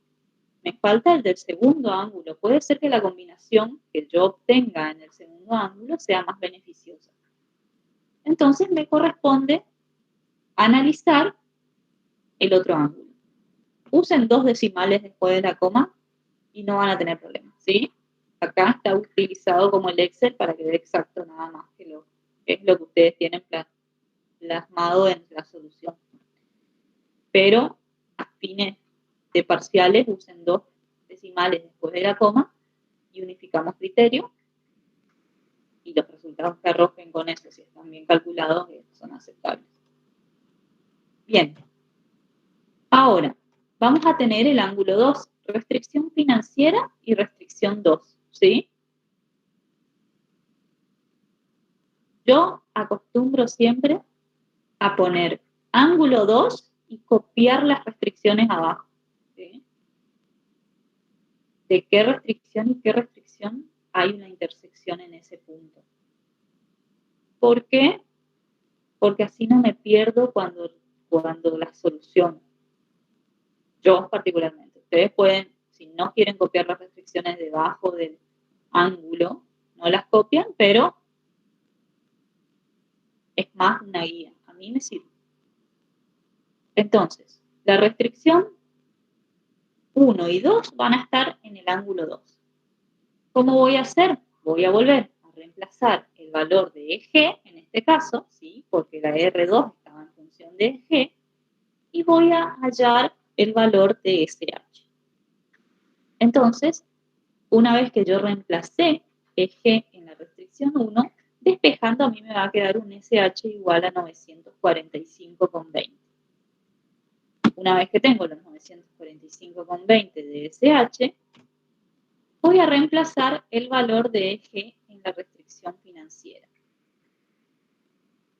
me falta el del segundo ángulo. Puede ser que la combinación que yo obtenga en el segundo ángulo sea más beneficiosa. Entonces me corresponde analizar el otro ángulo. Usen 2 decimales después de la coma y no van a tener problemas, ¿sí? Acá está utilizado como el Excel para que dé exacto nada más, que es lo que ustedes tienen plasmado en la solución. Pero a fines de parciales usen 2 decimales después de la coma y unificamos criterio y los resultados que arrojen con eso, si están bien calculados, son aceptables. Bien. Ahora, vamos a tener el ángulo 2, restricción financiera y restricción 2, ¿sí? Yo acostumbro siempre a poner ángulo 2 y copiar las restricciones abajo, ¿sí? ¿De qué restricción y qué restricción hay una intersección en ese punto? ¿Por qué? Porque así no me pierdo cuando la soluciono. Yo particularmente. Ustedes pueden, si no quieren copiar las restricciones debajo del ángulo, no las copian, pero es más una guía. A mí me sirve. Entonces, la restricción 1 y 2 van a estar en el ángulo 2. ¿Cómo voy a hacer? Voy a volver a reemplazar el valor de EG, en este caso, ¿sí?, porque la R2 estaba en función de EG, y voy a hallar el valor de SH. Entonces, una vez que yo reemplacé EG en la restricción 1, despejando a mí me va a quedar un SH igual a 945,20. Una vez que tengo los 945,20 de SH, voy a reemplazar el valor de EG en la restricción financiera.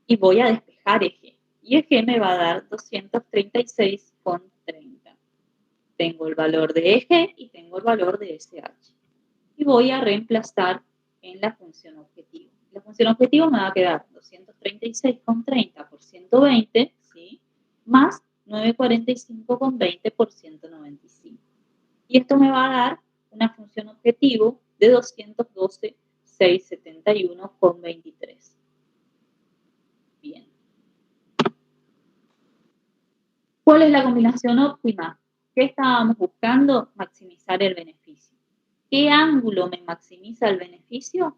Y voy a despejar EG. Y EG me va a dar 236,30. Tengo el valor de EG y tengo el valor de SH. Y voy a reemplazar en la función objetivo. La función objetivo me va a quedar 236,30 por 120, ¿sí?, más 945,20 por 195. Y esto me va a dar una función objetivo de 212.671,23. Bien. ¿Cuál es la combinación óptima? ¿Qué estábamos buscando? Maximizar el beneficio. ¿Qué ángulo me maximiza el beneficio?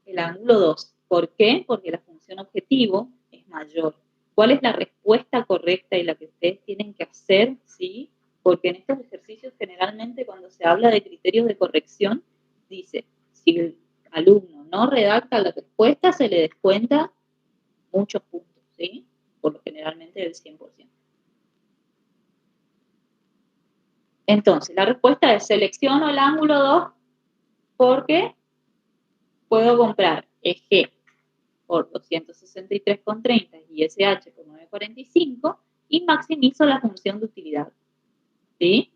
El ángulo 2. ¿Por qué? Porque la función objetivo es mayor. ¿Cuál es la respuesta correcta y la que ustedes tienen que hacer? ¿Sí? Porque en estos ejercicios generalmente cuando se habla de criterios de corrección, dice, si el alumno no redacta la respuesta, se le descuenta muchos puntos, ¿sí? Por lo generalmente del 100%. Entonces, la respuesta es selecciono el ángulo 2 porque puedo comprar EG por 263,30 y SH por 9,45 y maximizo la función de utilidad. ¿Sí?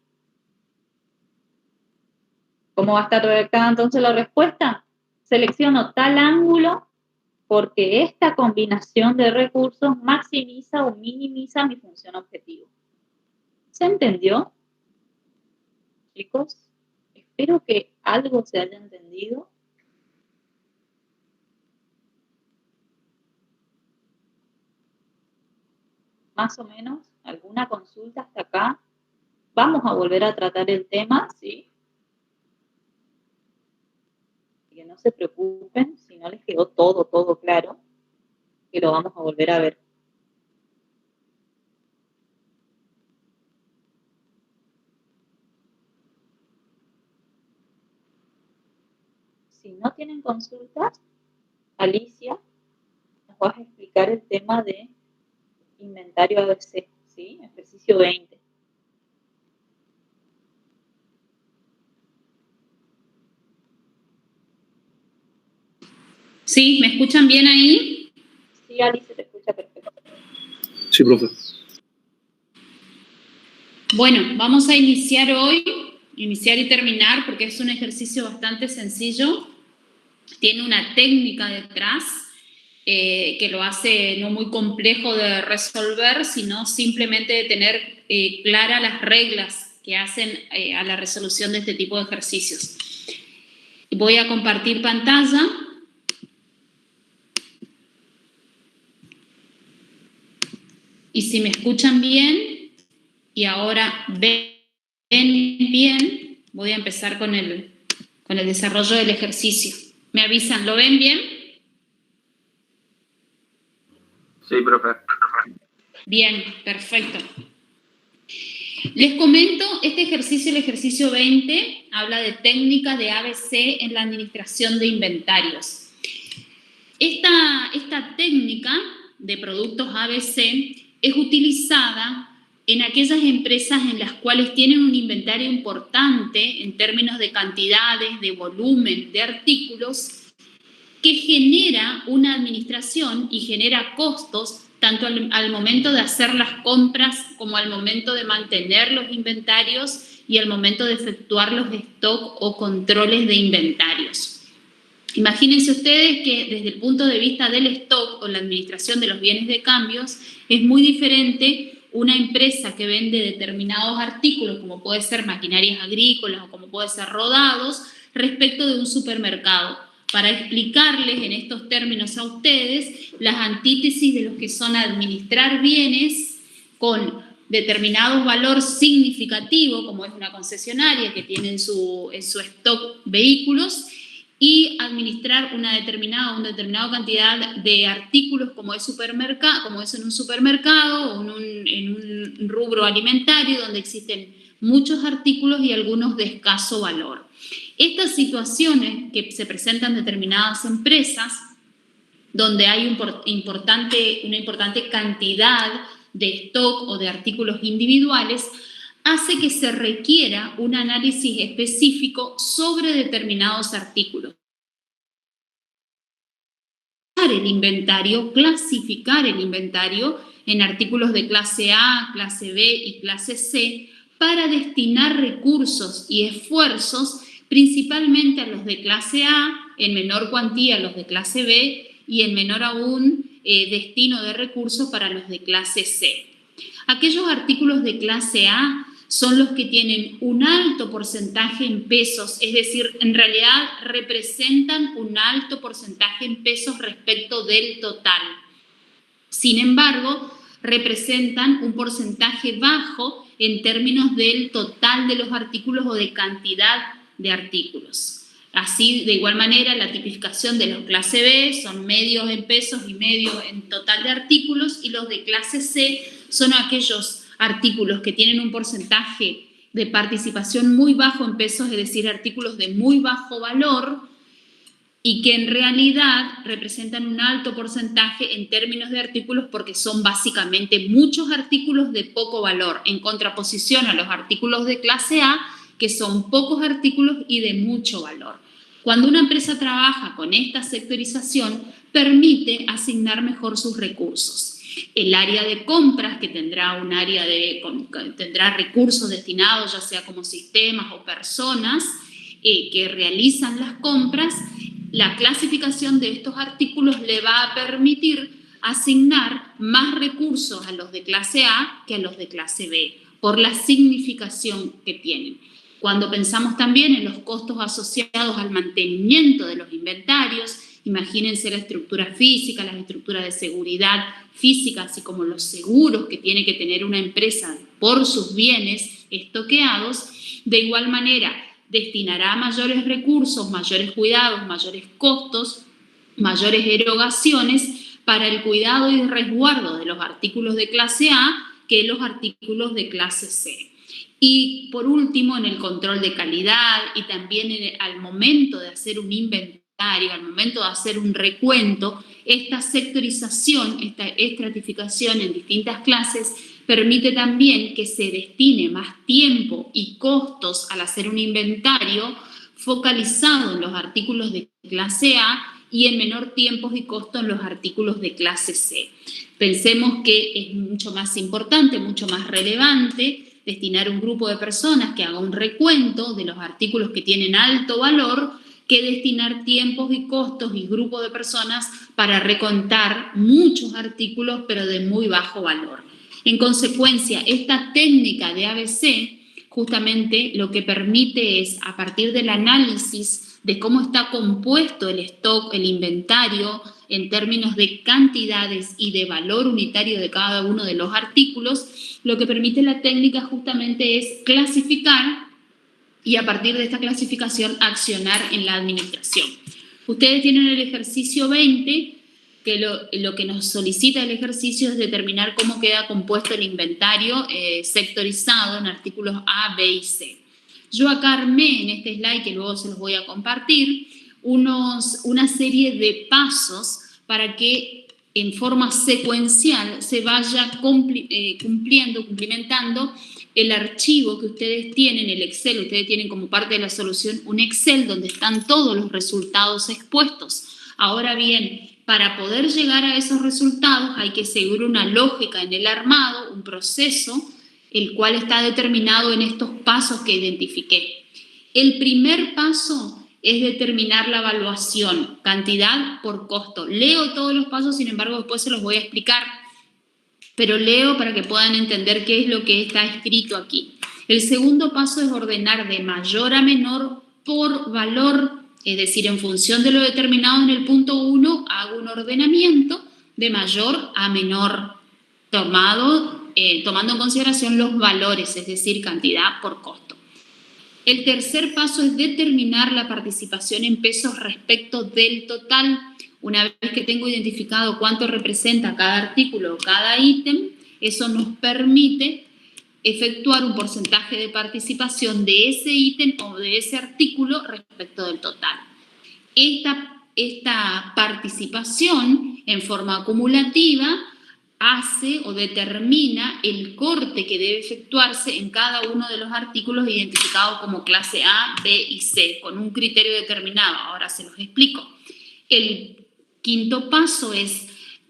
¿Cómo va a estar redactada entonces la respuesta? Selecciono tal ángulo porque esta combinación de recursos maximiza o minimiza mi función objetivo. ¿Se entendió? Chicos, espero que algo se haya entendido. Más o menos, ¿alguna consulta hasta acá? Vamos a volver a tratar el tema, ¿sí? Que no se preocupen, si no les quedó todo claro, que lo vamos a volver a ver. Si no tienen consultas, Alicia, nos vas a explicar el tema de inventario ABC, ¿sí? Ejercicio 20. ¿Sí? ¿Me escuchan bien ahí? Sí, Alicia, te escucha perfecto. Sí, profe. Bueno, vamos a iniciar hoy, iniciar y terminar, porque es un ejercicio bastante sencillo. Tiene una técnica detrás que lo hace no muy complejo de resolver, sino simplemente de tener claras las reglas que hacen a la resolución de este tipo de ejercicios. Voy a compartir pantalla. Y si me escuchan bien y ahora ven bien, voy a empezar con el desarrollo del ejercicio. ¿Me avisan? ¿Lo ven bien? Sí, profe. Bien, perfecto. Les comento, este ejercicio, el ejercicio 20, habla de técnicas de ABC en la administración de inventarios. Esta técnica de productos ABC es utilizada en aquellas empresas en las cuales tienen un inventario importante en términos de cantidades, de volumen, de artículos, que genera una administración y genera costos tanto al momento de hacer las compras como al momento de mantener los inventarios y al momento de efectuar los stock o controles de inventarios. Imagínense ustedes que desde el punto de vista del stock o la administración de los bienes de cambios es muy diferente una empresa que vende determinados artículos, como puede ser maquinarias agrícolas o como puede ser rodados, respecto de un supermercado. Para explicarles en estos términos a ustedes las antítesis de lo que son administrar bienes con determinado valor significativo, como es una concesionaria que tiene en su stock vehículos, y administrar una determinada cantidad de artículos como es en un supermercado o en un rubro alimentario donde existen muchos artículos y algunos de escaso valor. Estas situaciones que se presentan en determinadas empresas, donde hay una importante cantidad de stock o de artículos individuales, hace que se requiera un análisis específico sobre determinados artículos. El inventario, clasificar el inventario en artículos de clase A, clase B y clase C para destinar recursos y esfuerzos principalmente a los de clase A, en menor cuantía a los de clase B y en menor aún destino de recursos para los de clase C. Aquellos artículos de clase A son los que tienen un alto porcentaje en pesos, es decir, en realidad representan un alto porcentaje en pesos respecto del total. Sin embargo, representan un porcentaje bajo en términos del total de los artículos o de cantidad de artículos. Así, de igual manera, la tipificación de los clase B son medios en pesos y medios en total de artículos, y los de clase C son aquellos artículos que tienen un porcentaje de participación muy bajo en pesos, es decir, artículos de muy bajo valor, y que en realidad representan un alto porcentaje en términos de artículos porque son básicamente muchos artículos de poco valor, en contraposición a los artículos de clase A, que son pocos artículos y de mucho valor. Cuando una empresa trabaja con esta sectorización, permite asignar mejor sus recursos. El área de compras, que tendrá tendrá recursos destinados ya sea como sistemas o personas que realizan las compras, la clasificación de estos artículos le va a permitir asignar más recursos a los de clase A que a los de clase B, por la significación que tienen. Cuando pensamos también en los costos asociados al mantenimiento de los inventarios, imagínense la estructura física, las estructuras de seguridad física, así como los seguros que tiene que tener una empresa por sus bienes estoqueados, de igual manera destinará mayores recursos, mayores cuidados, mayores costos, mayores erogaciones para el cuidado y resguardo de los artículos de clase A que los artículos de clase C. Y por último, en el control de calidad y también al momento de hacer un inventario, al momento de hacer un recuento, esta sectorización, esta estratificación en distintas clases permite también que se destine más tiempo y costos al hacer un inventario focalizado en los artículos de clase A y en menor tiempo y costo en los artículos de clase C. Pensemos que es mucho más importante, mucho más relevante destinar un grupo de personas que haga un recuento de los artículos que tienen alto valor que destinar tiempos y costos y grupos de personas para recontar muchos artículos pero de muy bajo valor. En consecuencia, esta técnica de ABC justamente lo que permite es, a partir del análisis de cómo está compuesto el stock, el inventario, en términos de cantidades y de valor unitario de cada uno de los artículos, lo que permite la técnica justamente es clasificar y a partir de esta clasificación accionar en la administración. Ustedes tienen el ejercicio 20, que lo que nos solicita el ejercicio es determinar cómo queda compuesto el inventario sectorizado en artículos A, B y C. Yo acá armé en este slide, que luego se los voy a compartir, una serie de pasos para que en forma secuencial se vaya cumplimentando el archivo que ustedes tienen, el Excel. Ustedes tienen como parte de la solución un Excel donde están todos los resultados expuestos. Ahora bien, para poder llegar a esos resultados hay que seguir una lógica en el armado, un proceso, el cual está determinado en estos pasos que identifiqué. El primer paso es determinar la evaluación, cantidad por costo. Leo todos los pasos, sin embargo, después se los voy a explicar, pero leo para que puedan entender qué es lo que está escrito aquí. El segundo paso es ordenar de mayor a menor por valor, es decir, en función de lo determinado en el punto 1, hago un ordenamiento de mayor a menor, tomando en consideración los valores, es decir, cantidad por costo. El tercer paso es determinar la participación en pesos respecto del total. Una vez que tengo identificado cuánto representa cada artículo o cada ítem, eso nos permite efectuar un porcentaje de participación de ese ítem o de ese artículo respecto del total. Esta participación en forma acumulativa hace o determina el corte que debe efectuarse en cada uno de los artículos identificados como clase A, B y C, con un criterio determinado. Ahora se los explico. El quinto paso es,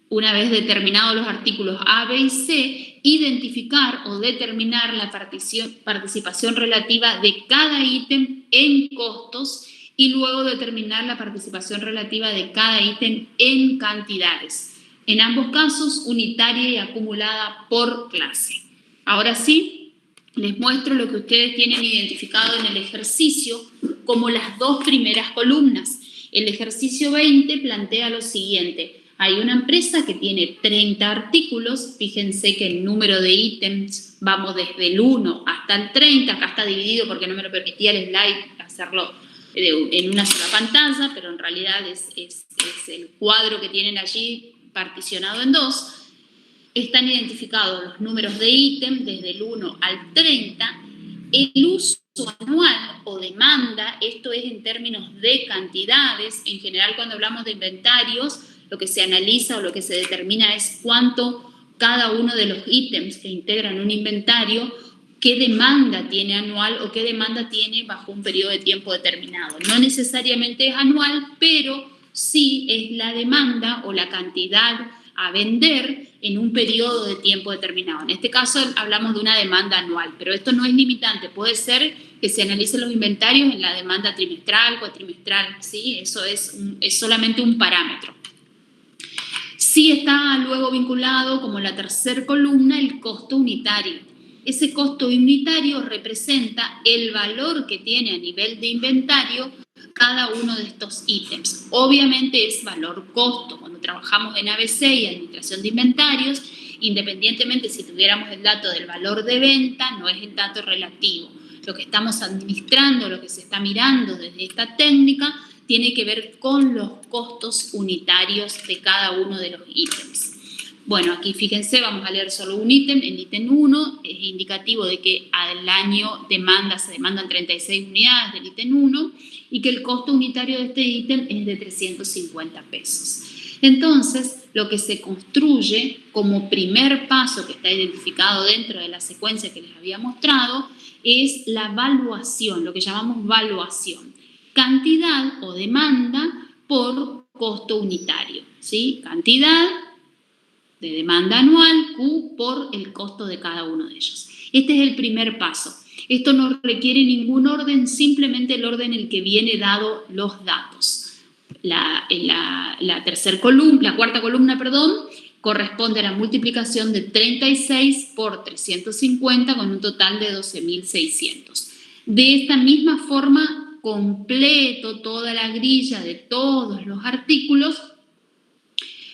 una vez determinados los artículos A, B y C, identificar o determinar la participación relativa de cada ítem en costos y luego determinar la participación relativa de cada ítem en cantidades. En ambos casos, unitaria y acumulada por clase. Ahora sí, les muestro lo que ustedes tienen identificado en el ejercicio como las dos primeras columnas. El ejercicio 20 plantea lo siguiente. Hay una empresa que tiene 30 artículos, fíjense que el número de ítems vamos desde el 1 hasta el 30, acá está dividido porque no me lo permitía el slide hacerlo en una sola pantalla, pero en realidad es el cuadro que tienen allí particionado en dos. Están identificados los números de ítem desde el 1 al 30, el uso anual o demanda, esto es en términos de cantidades, en general cuando hablamos de inventarios, lo que se analiza o lo que se determina es cuánto cada uno de los ítems que integran un inventario, qué demanda tiene anual o qué demanda tiene bajo un periodo de tiempo determinado. No necesariamente es anual, pero sí es la demanda o la cantidad a vender en un periodo de tiempo determinado. En este caso hablamos de una demanda anual, pero esto no es limitante. Puede ser que se analicen los inventarios en la demanda trimestral, cuatrimestral, ¿sí? Eso es solamente un parámetro. Sí está luego vinculado, como la tercera columna, el costo unitario. Ese costo unitario representa el valor que tiene a nivel de inventario cada uno de estos ítems. Obviamente es valor-costo. Cuando trabajamos en ABC y administración de inventarios, independientemente si tuviéramos el dato del valor de venta, no es el dato relativo. Lo que estamos administrando, lo que se está mirando desde esta técnica, tiene que ver con los costos unitarios de cada uno de los ítems. Bueno, aquí fíjense, vamos a leer solo un ítem. El ítem 1 es indicativo de que al año se demandan 36 unidades del ítem 1 y que el costo unitario de este ítem es de 350 pesos. Entonces, lo que se construye como primer paso que está identificado dentro de la secuencia que les había mostrado es la valuación, lo que llamamos valuación. Cantidad o demanda por costo unitario, ¿sí? Cantidad de demanda anual, Q, por el costo de cada uno de ellos. Este es el primer paso. Esto no requiere ningún orden, simplemente el orden en el que viene dado los datos. La cuarta columna, corresponde a la multiplicación de 36 por 350 con un total de 12.600. De esta misma forma, completo toda la grilla de todos los artículos,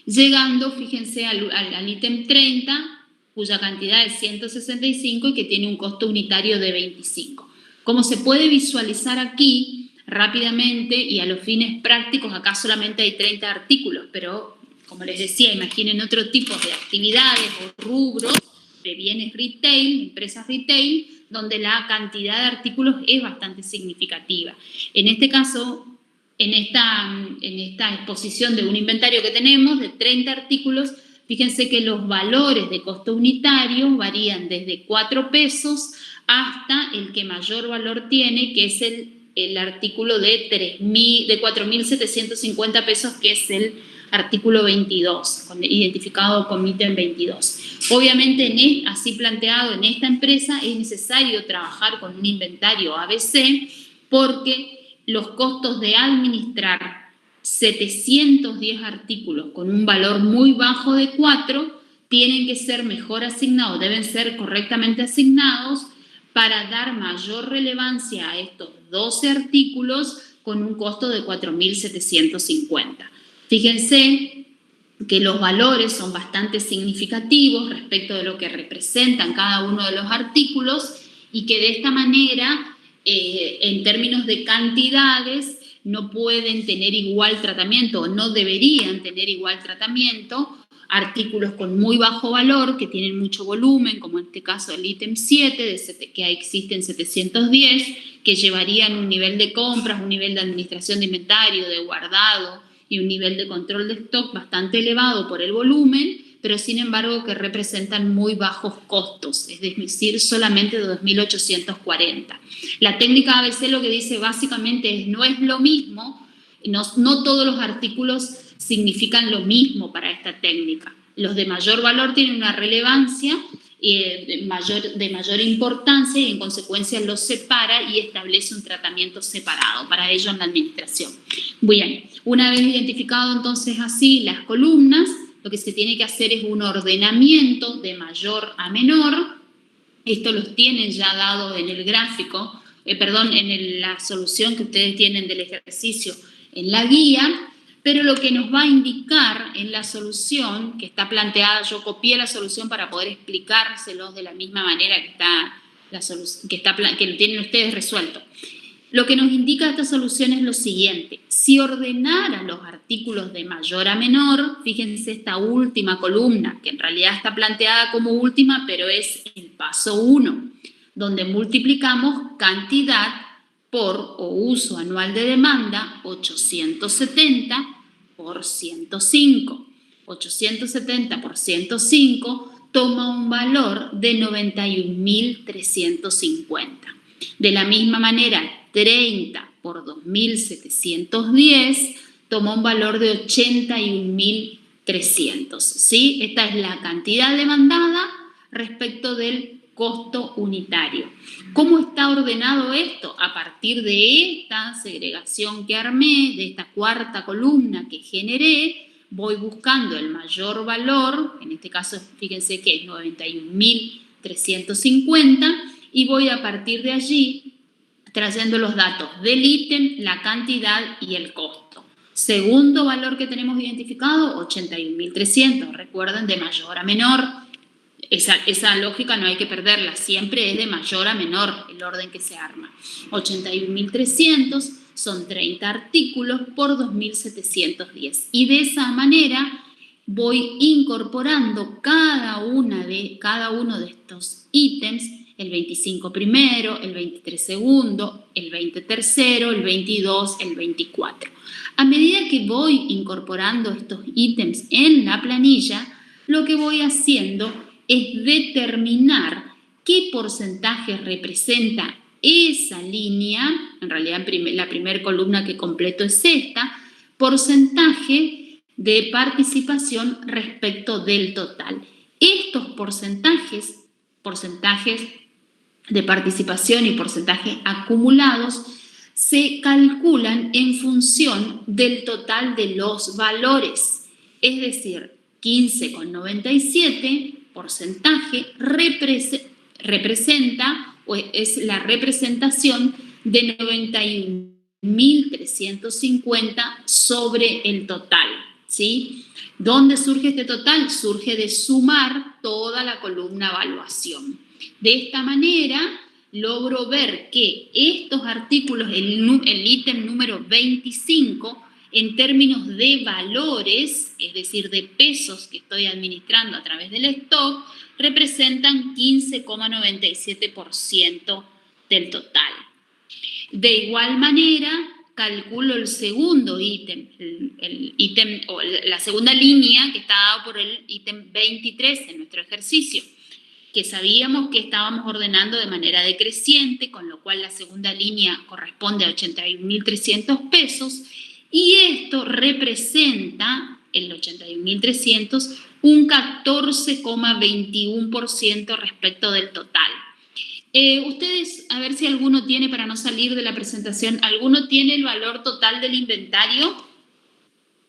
llegando, fíjense, al ítem 30, cuya cantidad es 165 y que tiene un costo unitario de 25. Como se puede visualizar aquí, rápidamente y a los fines prácticos, acá solamente hay 30 artículos, pero como les decía, imaginen otro tipo de actividades o rubros de bienes retail, empresas retail, donde la cantidad de artículos es bastante significativa. En este caso, en esta exposición de un inventario que tenemos de 30 artículos, fíjense que los valores de costo unitario varían desde 4 pesos hasta el que mayor valor tiene, que es el artículo de 4.750 pesos, que es el artículo 22, identificado con ítem 22. Obviamente, así planteado en esta empresa, es necesario trabajar con un inventario ABC porque los costos de administrar 710 artículos con un valor muy bajo de 4 tienen que ser mejor asignados, deben ser correctamente asignados para dar mayor relevancia a estos 12 artículos con un costo de 4.750. Fíjense que los valores son bastante significativos respecto de lo que representan cada uno de los artículos y que de esta manera, en términos de cantidades, no pueden tener igual tratamiento o no deberían tener igual tratamiento artículos con muy bajo valor, que tienen mucho volumen, como en este caso el ítem 7, que existen 710, que llevarían un nivel de compras, un nivel de administración de inventario, de guardado y un nivel de control de stock bastante elevado por el volumen, pero sin embargo que representan muy bajos costos, es decir, solamente 2.840. La técnica ABC lo que dice básicamente es, no es lo mismo, no todos los artículos significan lo mismo para esta técnica. Los de mayor valor tienen una relevancia de mayor importancia y en consecuencia los separa y establece un tratamiento separado para ello en la administración. Bien, una vez identificado entonces así las columnas, lo que se tiene que hacer es un ordenamiento de mayor a menor Esto los tienen ya dado en el gráfico, en la solución que ustedes tienen del ejercicio en la guía, pero lo que nos va a indicar en la solución que está planteada, yo copié la solución para poder explicárselos de la misma manera que está que lo tienen ustedes resuelto. Lo que nos indica esta solución es lo siguiente: si ordenara los artículos de mayor a menor, fíjense esta última columna, que en realidad está planteada como última, pero es el paso 1, donde multiplicamos cantidad por o uso anual de demanda, 870 por 105. 870 por 105 toma un valor de 91.350. De la misma manera, 30 por 2.710 toma un valor de 81.300. ¿Sí? Esta es la cantidad demandada respecto del costo unitario. ¿Cómo está ordenado esto? A partir de esta segregación que armé, de esta cuarta columna que generé, voy buscando el mayor valor, en este caso fíjense que es 91.350, y voy a partir de allí trayendo los datos del ítem, la cantidad y el costo. Segundo valor que tenemos identificado, 81.300. Recuerden, de mayor a menor. Esa lógica no hay que perderla. Siempre es de mayor a menor el orden que se arma. 81.300 son 30 artículos por 2.710. Y de esa manera voy incorporando cada uno de estos ítems, el 25 primero, el 23 segundo, el 20 tercero, el 22, el 24. A medida que voy incorporando estos ítems en la planilla, lo que voy haciendo es determinar qué porcentaje representa esa línea, en realidad la primera columna que completo es esta, porcentaje de participación respecto del total. Estos porcentajes de participación y porcentajes acumulados se calculan en función del total de los valores, es decir, 15,97 porcentaje representa o es la representación de 91.350 sobre el total, ¿sí? ¿Dónde surge este total? Surge de sumar toda la columna evaluación. De esta manera logro ver que estos artículos, el ítem número 25, en términos de valores, es decir, de pesos que estoy administrando a través del stock, representan 15,97% del total. De igual manera, calculo el segundo ítem, la segunda línea que está dada por el ítem 23 en nuestro ejercicio, que sabíamos que estábamos ordenando de manera decreciente, con lo cual la segunda línea corresponde a 81.300 pesos, y esto representa, el 81.300, un 14,21% respecto del total. Ustedes, a ver si alguno tiene, para no salir de la presentación, ¿alguno tiene el valor total del inventario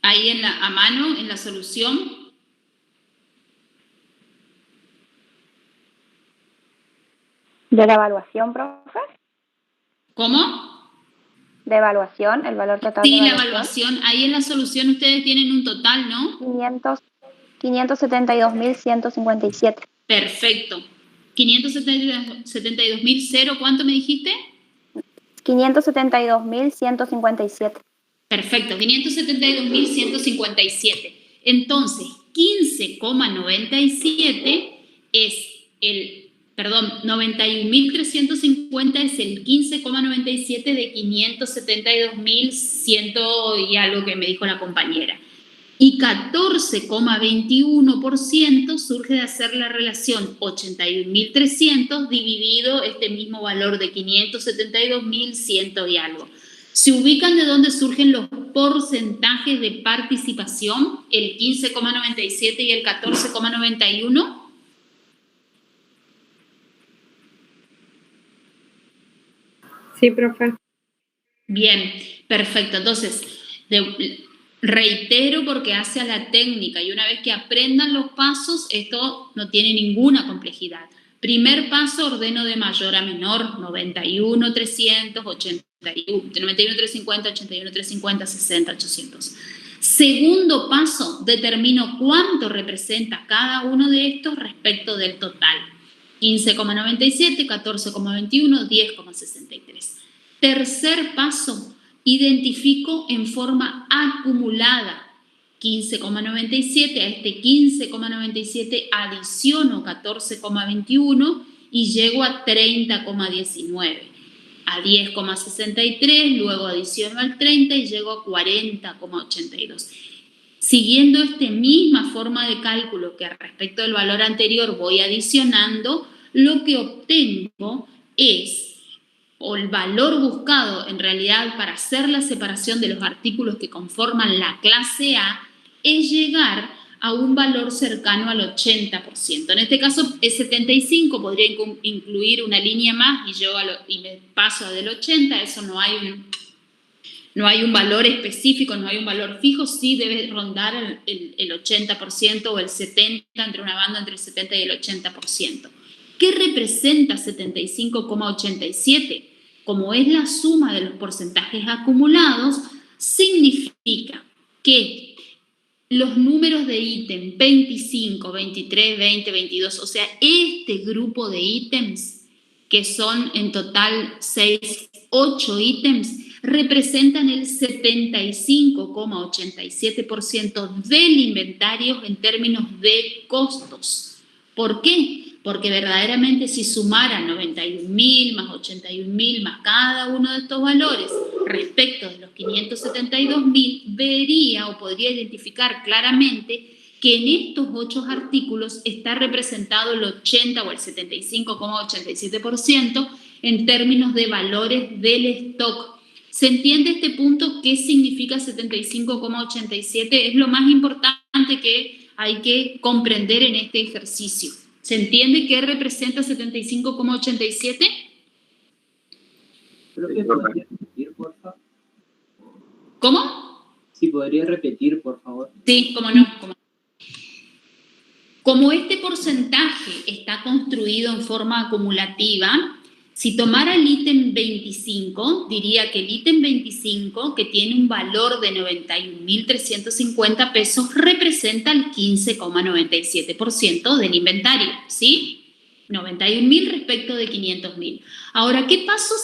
ahí a mano, en la solución? ¿De la evaluación, profe? ¿Cómo? ¿De evaluación? ¿El valor total sí, de la evaluación. Ahí en la solución ustedes tienen un total, ¿no? 572.157. Perfecto. 572.000, ¿cuánto me dijiste? 572.157. Perfecto, 572.157. Entonces, 15,97 es el, perdón, 91.350 es el 15,97 de 572.100 y algo que me dijo la compañera. Y 14,21% surge de hacer la relación 81.300 dividido este mismo valor de 572.100 y algo. ¿Se ubican de dónde surgen los porcentajes de participación? El 15,97 y el 14,91. Sí, profe. Bien, perfecto. Entonces, reitero porque hace a la técnica y una vez que aprendan los pasos, esto no tiene ninguna complejidad. Primer paso, ordeno de mayor a menor, 91, 300, 81, 91, 350, 81, 350, 60, 800. Segundo paso, determino cuánto representa cada uno de estos respecto del total. 15,97, 14,21, 10,63. Tercer paso, identifico en forma acumulada 15,97, a este 15,97 adiciono 14,21 y llego a 30,19. A 10,63, luego adiciono al 30 y llego a 40,82. Siguiendo esta misma forma de cálculo que respecto del valor anterior voy adicionando, lo que obtengo es, o el valor buscado en realidad para hacer la separación de los artículos que conforman la clase A, es llegar a un valor cercano al 80%. En este caso es 75, podría incluir una línea más y me paso del 80, eso no hay un valor específico, no hay un valor fijo, sí debe rondar el 80% o el 70%, entre una banda entre el 70 y el 80%. ¿Qué representa 75,87? Como es la suma de los porcentajes acumulados, significa que los números de ítem 25, 23, 20, 22, o sea, este grupo de ítems, que son en total 8 ítems, representan el 75,87% del inventario en términos de costos. ¿Por qué? Porque verdaderamente si sumara 91.000 más 81.000 más cada uno de estos valores respecto de los 572.000, vería o podría identificar claramente que en estos 8 artículos está representado el 80 o el 75,87% en términos de valores del stock. ¿Se entiende este punto? ¿Qué significa 75,87? Es lo más importante que hay que comprender en este ejercicio. ¿Se entiende qué representa 75,87? ¿Podría repetir, por favor? ¿Cómo? Sí, ¿podría repetir, por favor? Sí, cómo no. Como este porcentaje está construido en forma acumulativa, si tomara el ítem 25, diría que el ítem 25, que tiene un valor de 91.350 pesos, representa el 15,97% del inventario, ¿sí? 91.000 respecto de 500.000. Ahora, ¿qué pasa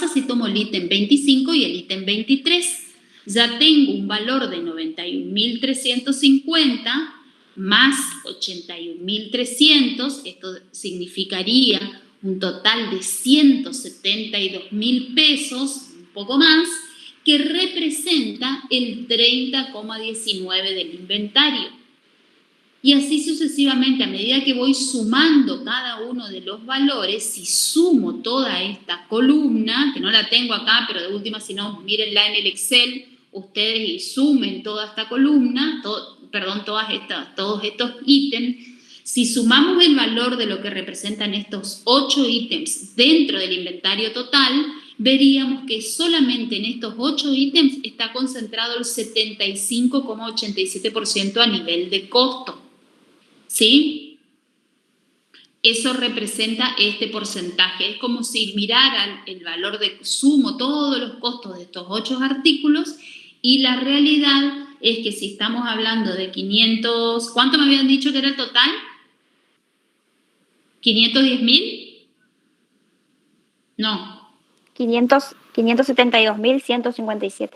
si tomo el ítem 25 y el ítem 23? Ya tengo un valor de 91.350 más 81.300, esto significaría un total de 172.000 pesos, un poco más, que representa el 30,19 del inventario. Y así sucesivamente, a medida que voy sumando cada uno de los valores, si sumo toda esta columna, que no la tengo acá, pero de última, si no, mírenla en el Excel, ustedes y sumen toda esta columna, todos estos ítems. Si sumamos el valor de lo que representan estos 8 ítems dentro del inventario total, veríamos que solamente en estos 8 ítems está concentrado el 75,87% a nivel de costo. ¿Sí? Eso representa este porcentaje. Es como si miraran el valor de sumo todos los costos de estos 8 artículos y la realidad es que si estamos hablando de 500, ¿cuánto me habían dicho que era el total? ¿510.000? No. 572.157.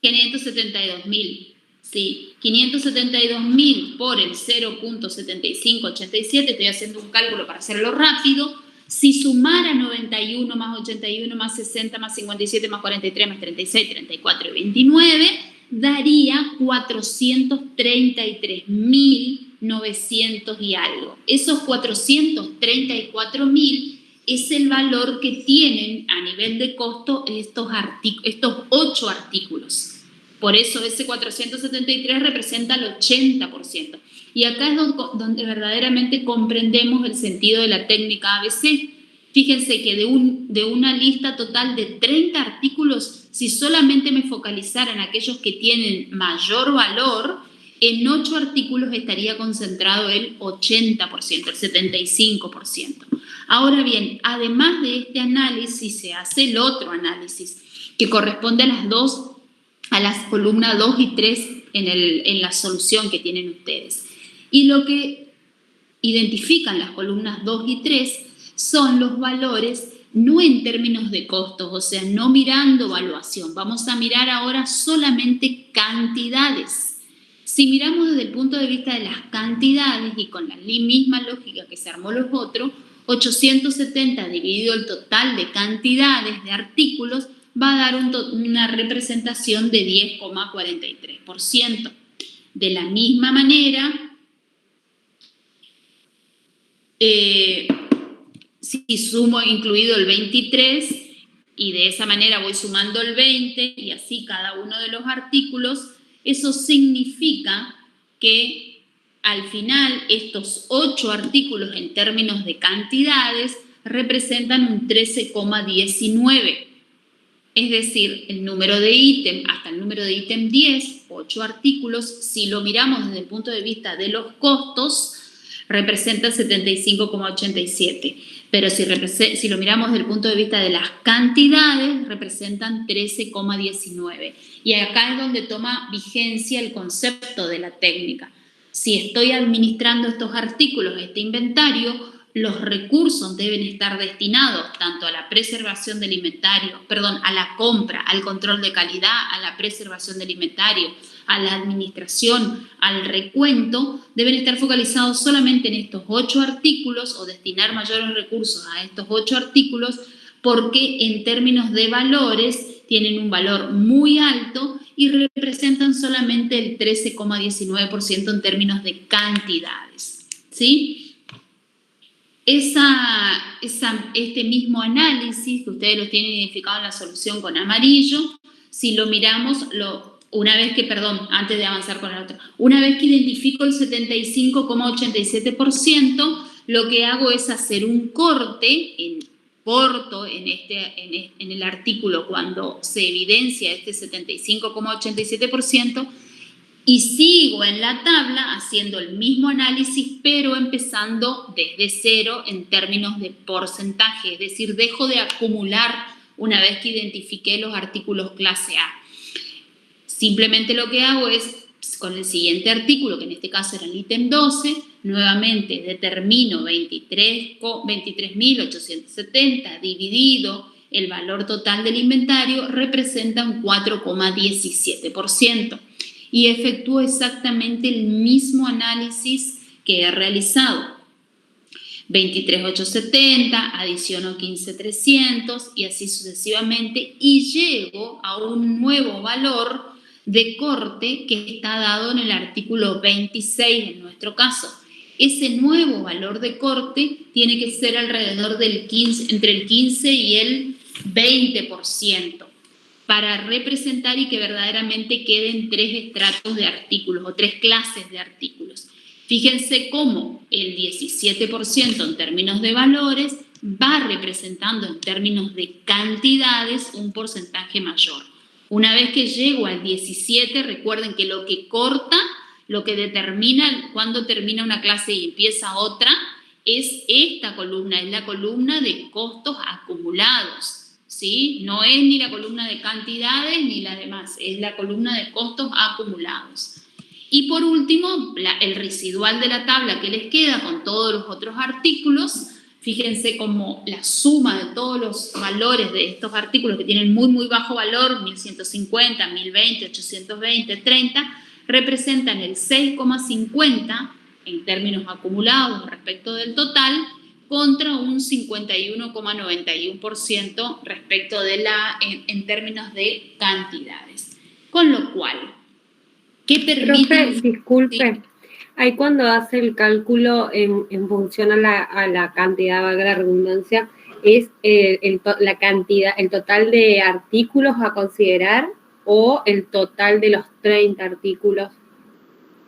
572.000, sí. 572.000 por el 0.7587, estoy haciendo un cálculo para hacerlo rápido. Si sumara 91 más 81 más 60 más 57 más 43 más 36, 34 y 29, daría 433.900 y algo. Esos 434.000 es el valor que tienen a nivel de costo estos 8 artículos. Por eso ese 473 representa el 80%. Y acá es donde verdaderamente comprendemos el sentido de la técnica ABC. Fíjense que de una lista total de 30 artículos, si solamente me focalizara en aquellos que tienen mayor valor, en 8 artículos estaría concentrado el 80%, el 75%. Ahora bien, además de este análisis, se hace el otro análisis, que corresponde a las columnas 2 y 3 en la solución que tienen ustedes. Y lo que identifican las columnas 2 y 3 son los valores no en términos de costos, o sea, no mirando evaluación. Vamos a mirar ahora solamente cantidades. Si miramos desde el punto de vista de las cantidades y con la misma lógica que se armó los otros, 870 dividido el total de cantidades de artículos va a dar una representación de 10,43%. De la misma manera, si sumo incluido el 23 y de esa manera voy sumando el 20 y así cada uno de los artículos, eso significa que al final estos 8 artículos en términos de cantidades representan un 13,19. Es decir, el número de ítem hasta el número de ítem 10, 8 artículos, si lo miramos desde el punto de vista de los costos, representa 75,87. Pero si lo miramos desde el punto de vista de las cantidades, representan 13,19. Y acá es donde toma vigencia el concepto de la técnica. Si estoy administrando estos artículos, este inventario, los recursos deben estar destinados tanto a la preservación del inventario, a la compra, al control de calidad, a la preservación del inventario, a la administración, al recuento, deben estar focalizados solamente en estos 8 artículos o destinar mayores recursos a estos 8 artículos porque en términos de valores tienen un valor muy alto y representan solamente el 13,19% en términos de cantidades, ¿sí? Este mismo análisis, que ustedes lo tienen identificado en la solución con amarillo, si lo miramos, antes de avanzar con la otra, una vez que identifico el 75,87%, lo que hago es hacer un corte corto en el artículo cuando se evidencia este 75,87%, y sigo en la tabla haciendo el mismo análisis, pero empezando desde cero en términos de porcentaje, es decir, dejo de acumular una vez que identifiqué los artículos clase A. Simplemente lo que hago es, con el siguiente artículo, que en este caso era el ítem 12, nuevamente determino 23.870 dividido el valor total del inventario, representa un 4,17%. Y efectúo exactamente el mismo análisis que he realizado. 23.870, adiciono 15.300 y así sucesivamente, y llego a un nuevo valor de corte que está dado en el artículo 26 en nuestro caso. Ese nuevo valor de corte tiene que ser alrededor del entre el 15 y el 20%. Para representar y que verdaderamente queden 3 estratos de artículos o 3 clases de artículos. Fíjense cómo el 17% en términos de valores va representando en términos de cantidades un porcentaje mayor. Una vez que llego al 17, recuerden que lo que corta, lo que determina cuándo termina una clase y empieza otra, es esta columna, es la columna de costos acumulados. ¿Sí? No es ni la columna de cantidades ni la demás, es la columna de costos acumulados. Y por último, el residual de la tabla que les queda con todos los otros artículos, fíjense como la suma de todos los valores de estos artículos que tienen muy, muy bajo valor, 1150, 1020, 820, 30, representan el 6,50 en términos acumulados respecto del total, contra un 51,91% respecto de en términos de cantidades. Con lo cual, ¿qué permite? Profe, disculpe, ahí cuando hace el cálculo en función a la cantidad, valga la redundancia, ¿es la cantidad, el total de artículos a considerar o el total de los 30 artículos?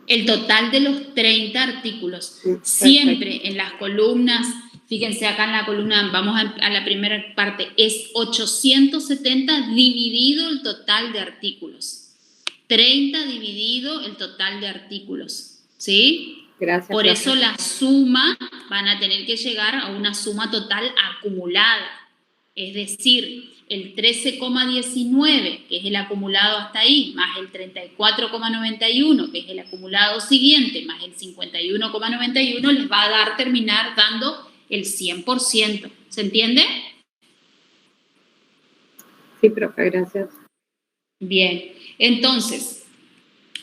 El total de los 30 artículos. Siempre en las columnas. Fíjense acá en la columna, vamos a la primera parte, es 870 dividido el total de artículos. 30 dividido el total de artículos, ¿sí? Gracias. Por profe. eso la suma, van a tener que llegar a una suma total acumulada. Es decir, el 13,19, que es el acumulado hasta ahí, más el 34,91, que es el acumulado siguiente, más el 51,91, les va a terminar dando el 100%. ¿Se entiende? Sí, profe, gracias. Bien, entonces,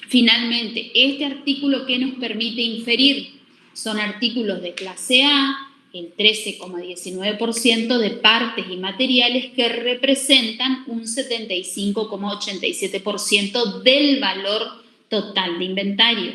finalmente, este artículo que nos permite inferir son artículos de clase A, el 13,19% de partes y materiales que representan un 75,87% del valor total de inventario.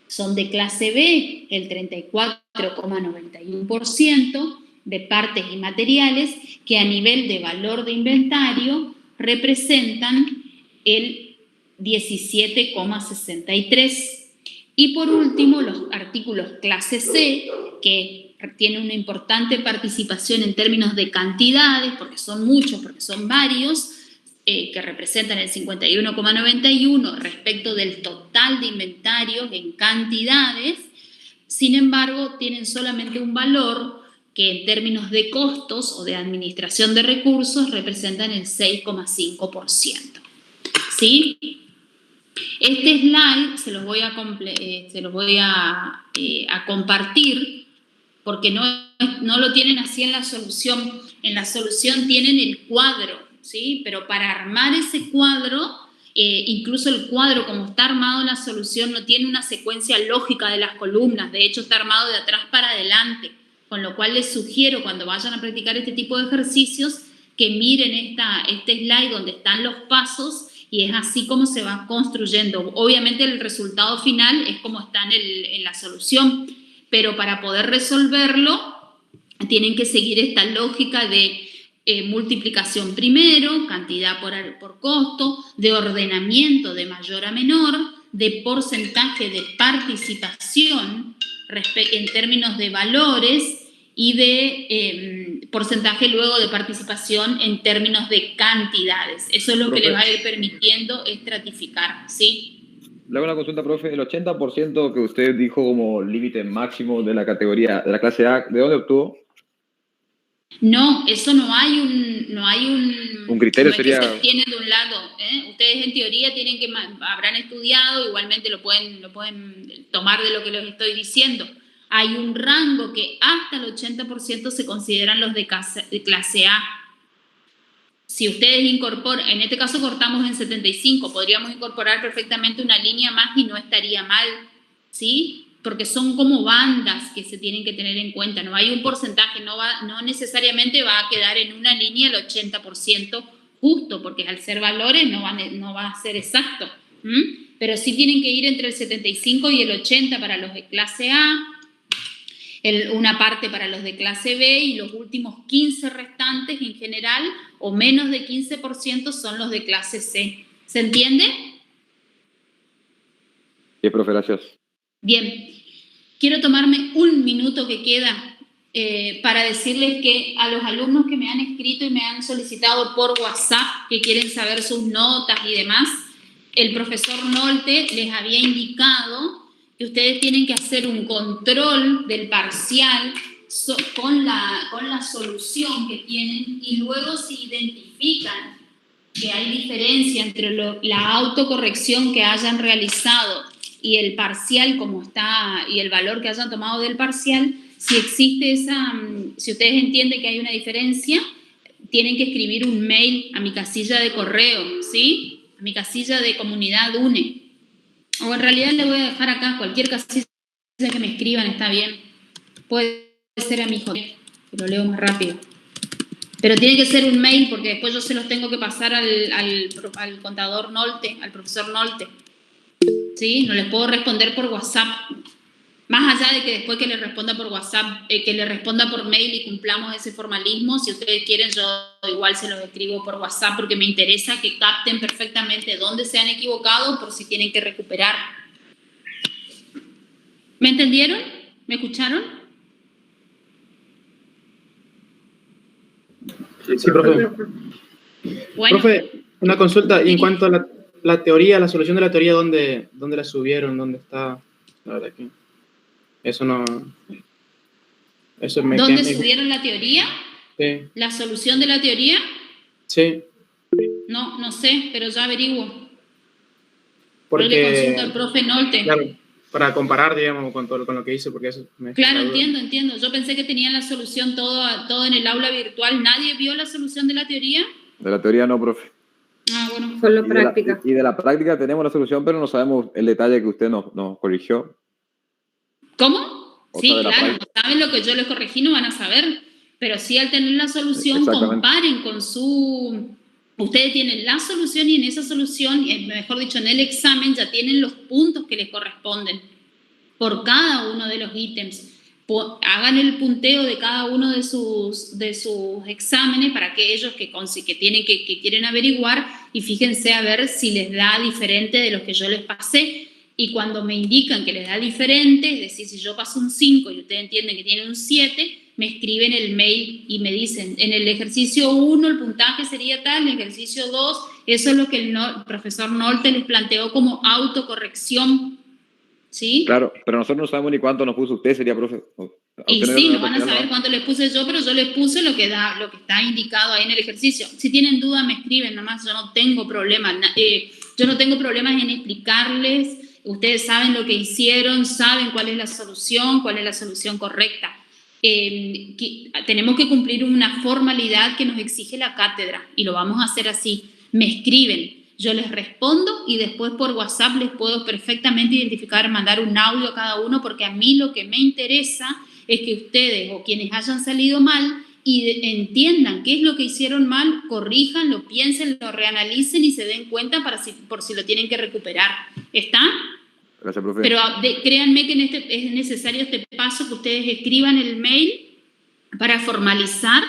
Son de clase B, el 34,91% de partes y materiales que a nivel de valor de inventario representan el 17,63%. Y por último, los artículos clase C, que tienen una importante participación en términos de cantidades, porque son muchos, porque son varios, que representan el 51,91% respecto del total de inventarios en cantidades. Sin embargo, tienen solamente un valor que en términos de costos o de administración de recursos representan el 6,5%. ¿Sí? Este slide se los voy a compartir porque no lo tienen así en la solución. En la solución tienen el cuadro, ¿sí? Pero para armar ese cuadro, incluso el cuadro como está armado en la solución no tiene una secuencia lógica de las columnas. De hecho, está armado de atrás para adelante. Con lo cual les sugiero cuando vayan a practicar este tipo de ejercicios que miren este slide donde están los pasos y es así como se va construyendo. Obviamente el resultado final es como está en la solución, pero para poder resolverlo tienen que seguir esta lógica de multiplicación primero, cantidad por costo, de ordenamiento de mayor a menor, de porcentaje de participación en términos de valores y de porcentaje luego de participación en términos de cantidades. Eso es lo que les va a ir permitiendo estratificar, ¿sí? Le hago una consulta, profe. El 80% que usted dijo como límite máximo de la categoría, de la clase A, ¿de dónde obtuvo? No, eso no hay un criterio, sería... que se tiene de un lado, ¿eh? Ustedes en teoría habrán estudiado, igualmente lo pueden tomar de lo que les estoy diciendo. Hay un rango que hasta el 80% se consideran los de clase A. Si ustedes incorporan, en este caso cortamos en 75, podríamos incorporar perfectamente una línea más y no estaría mal, ¿sí? Porque son como bandas que se tienen que tener en cuenta. No hay un porcentaje, no necesariamente va a quedar en una línea el 80% justo, porque al ser valores no va a ser exacto. Pero sí tienen que ir entre el 75 y el 80 para los de clase A, una parte para los de clase B y los últimos 15 restantes en general, o menos de 15% son los de clase C. ¿Se entiende? Sí, profe, gracias. Bien, quiero tomarme un minuto que queda para decirles que a los alumnos que me han escrito y me han solicitado por WhatsApp que quieren saber sus notas y demás, el profesor Nolte les había indicado que ustedes tienen que hacer un control del parcial con la solución que tienen y luego si identifican que hay diferencia entre la autocorrección que hayan realizado y el parcial como está y el valor que hayan tomado del parcial, si existe si ustedes entienden que hay una diferencia, tienen que escribir un mail a mi casilla de correo, ¿sí? A mi casilla de comunidad UNE. O en realidad le voy a dejar acá cualquier casilla que me escriban, está bien. Puede ser a mi hijo, que lo leo más rápido. Pero tiene que ser un mail porque después yo se los tengo que pasar al contador Nolte, al profesor Nolte. ¿Sí? No les puedo responder por WhatsApp. Más allá de que después que les responda por WhatsApp, que les responda por mail y cumplamos ese formalismo, si ustedes quieren yo igual se los escribo por WhatsApp porque me interesa que capten perfectamente dónde se han equivocado por si tienen que recuperar. ¿Me entendieron? ¿Me escucharon? Sí, profe. Bueno. Profe, una consulta. Y en cuanto a la teoría, la solución de la teoría, ¿dónde la subieron? ¿Dónde está? La verdad que eso no... Eso me ¿Dónde queda- subieron la teoría? Sí, ¿La solución de la teoría? sí, No sé, pero ya averiguo. Yo le porque... consulto al profe Nolte. Claro, para comparar, digamos, con lo que hice, porque eso me... Claro, entiendo. Yo pensé que tenían la solución todo en el aula virtual. ¿Nadie vio la solución de la teoría? De la teoría no, profe. Ah, bueno. Solo Y de la- práctica. y de la práctica tenemos la solución, pero no sabemos el detalle que usted nos corrigió. ¿Cómo? O Sí, sea, de la claro. práctica. Saben lo que yo les corregí, no van a saber. Pero sí, al tener la solución, Exactamente. comparen con su... Ustedes tienen la solución y en esa solución, mejor dicho, en el examen ya tienen los puntos que les corresponden por cada uno de los ítems. Hagan el punteo de cada uno de sus exámenes para aquellos que quieren averiguar y fíjense a ver si les da diferente de los que yo les pasé. Y cuando me indican que les da diferente, es decir, si yo paso un 5 y ustedes entienden que tienen un 7, me escriben el mail y me dicen, en el ejercicio 1 el puntaje sería tal, en el ejercicio 2, eso es lo que el profesor Nolte les planteó como autocorrección. ¿Sí? Claro, pero nosotros no sabemos ni cuánto nos puso usted, sería profe. Y Usted sí, no no van a saber cuánto les puse yo, pero yo les puse lo que está indicado ahí en el ejercicio. Si tienen duda, me escriben nomás, yo no tengo problema. Yo no tengo problemas en explicarles. Ustedes saben lo que hicieron, saben cuál es la solución correcta. Tenemos que cumplir una formalidad que nos exige la cátedra y lo vamos a hacer así. Me escriben. Yo les respondo y después por WhatsApp les puedo perfectamente identificar, mandar un audio a cada uno, porque a mí lo que me interesa es que ustedes o quienes hayan salido mal y entiendan qué es lo que hicieron mal, corrijan, lo piensen, lo reanalicen y se den cuenta por si lo tienen que recuperar. ¿Está? Gracias, profe. Pero créanme que es necesario este paso, que ustedes escriban el mail para formalizar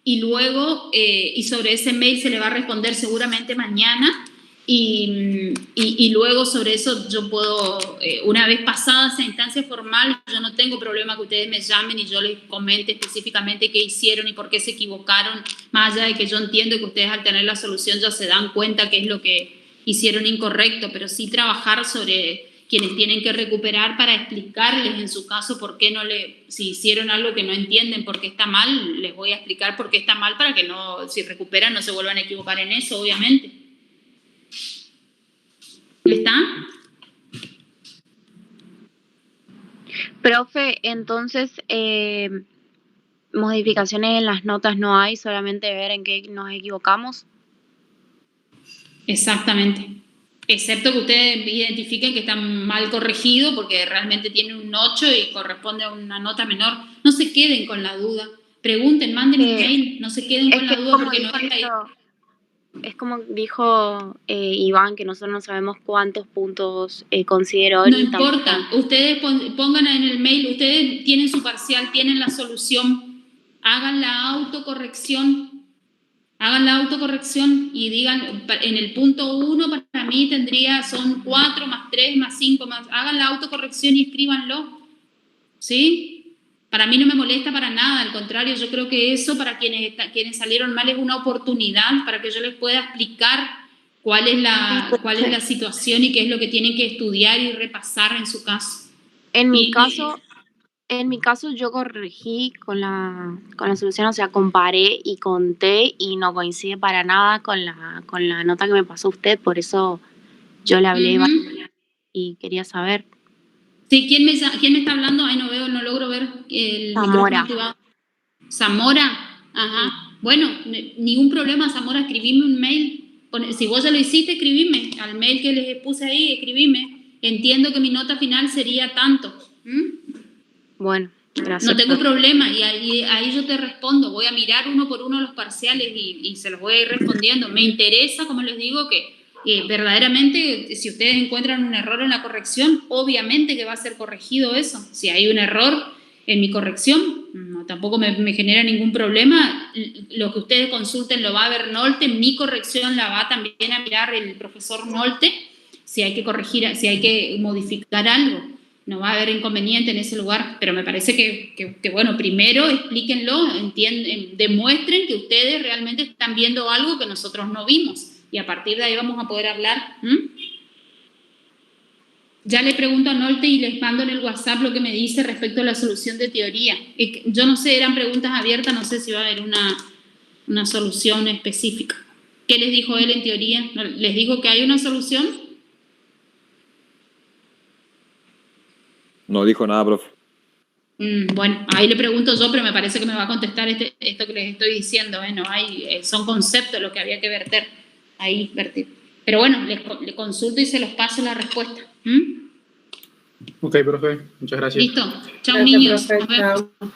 y luego, y sobre ese mail se le va a responder seguramente mañana. Y luego sobre eso yo puedo, una vez pasada esa instancia formal, yo no tengo problema que ustedes me llamen y yo les comente específicamente qué hicieron y por qué se equivocaron, más allá de que yo entiendo que ustedes al tener la solución ya se dan cuenta qué es lo que hicieron incorrecto, pero sí trabajar sobre quienes tienen que recuperar para explicarles en su caso por qué si hicieron algo que no entienden por qué está mal, les voy a explicar por qué está mal para que si recuperan no se vuelvan a equivocar en eso, obviamente. ¿Está? Profe, entonces, modificaciones en las notas no hay, solamente ver en qué nos equivocamos. Exactamente. Excepto que ustedes identifiquen que está mal corregido porque realmente tienen un 8 y corresponde a una nota menor. No se queden con la duda. Pregunten, manden un mail, no se queden con la duda porque no está ahí. Es como dijo Iván, que nosotros no sabemos cuántos puntos consideró. No importa, ustedes pongan en el mail, ustedes tienen su parcial, tienen la solución, hagan la autocorrección y digan, en el punto 1 para mí son 4 más 3 más 5 más, hagan la autocorrección y escríbanlo, ¿sí? Para mí no me molesta para nada, al contrario, yo creo que eso para quienes salieron mal es una oportunidad para que yo les pueda explicar cuál es la situación y qué es lo que tienen que estudiar y repasar en su caso. En mi caso yo corregí con la solución, o sea, comparé y conté y no coincide para nada con la nota que me pasó usted, por eso yo le hablé y quería saber. Sí, ¿quién me está hablando? Ay, no logro ver el Zamora. micrófono. ¿Zamora? Ajá. Bueno, ningún problema, Zamora, escribime un mail. Si vos ya lo hiciste, escribime. Al mail que les puse ahí, escribime. Entiendo que mi nota final sería tanto. Bueno, gracias. No tengo problema y ahí yo te respondo. Voy a mirar uno por uno los parciales y se los voy a ir respondiendo. Me interesa, como les digo, que verdaderamente, si ustedes encuentran un error en la corrección, obviamente que va a ser corregido eso. Si hay un error en mi corrección, tampoco me genera ningún problema. Lo que ustedes consulten lo va a ver Nolte, mi corrección la va también a mirar el profesor Nolte, si hay que corregir, si hay que modificar algo. No va a haber inconveniente en ese lugar, pero me parece que bueno, primero explíquenlo, demuestren que ustedes realmente están viendo algo que nosotros no vimos. y a partir de ahí vamos a poder hablar. Ya le pregunto a Nolte y les mando en el WhatsApp lo que me dice respecto a la solución de teoría. Yo no sé, eran preguntas abiertas, no sé si va a haber una solución específica. ¿Qué les dijo él en teoría? ¿Les dijo que hay una solución? No dijo nada, profe. Bueno, ahí le pregunto yo, pero me parece que me va a contestar esto que les estoy diciendo. No son conceptos los que había que verter. Ahí vertir. Pero bueno, le consulto y se los paso la respuesta. Ok, profe. Muchas gracias. Listo. Chao, Gracias, niños. profe, Nos vemos. chao.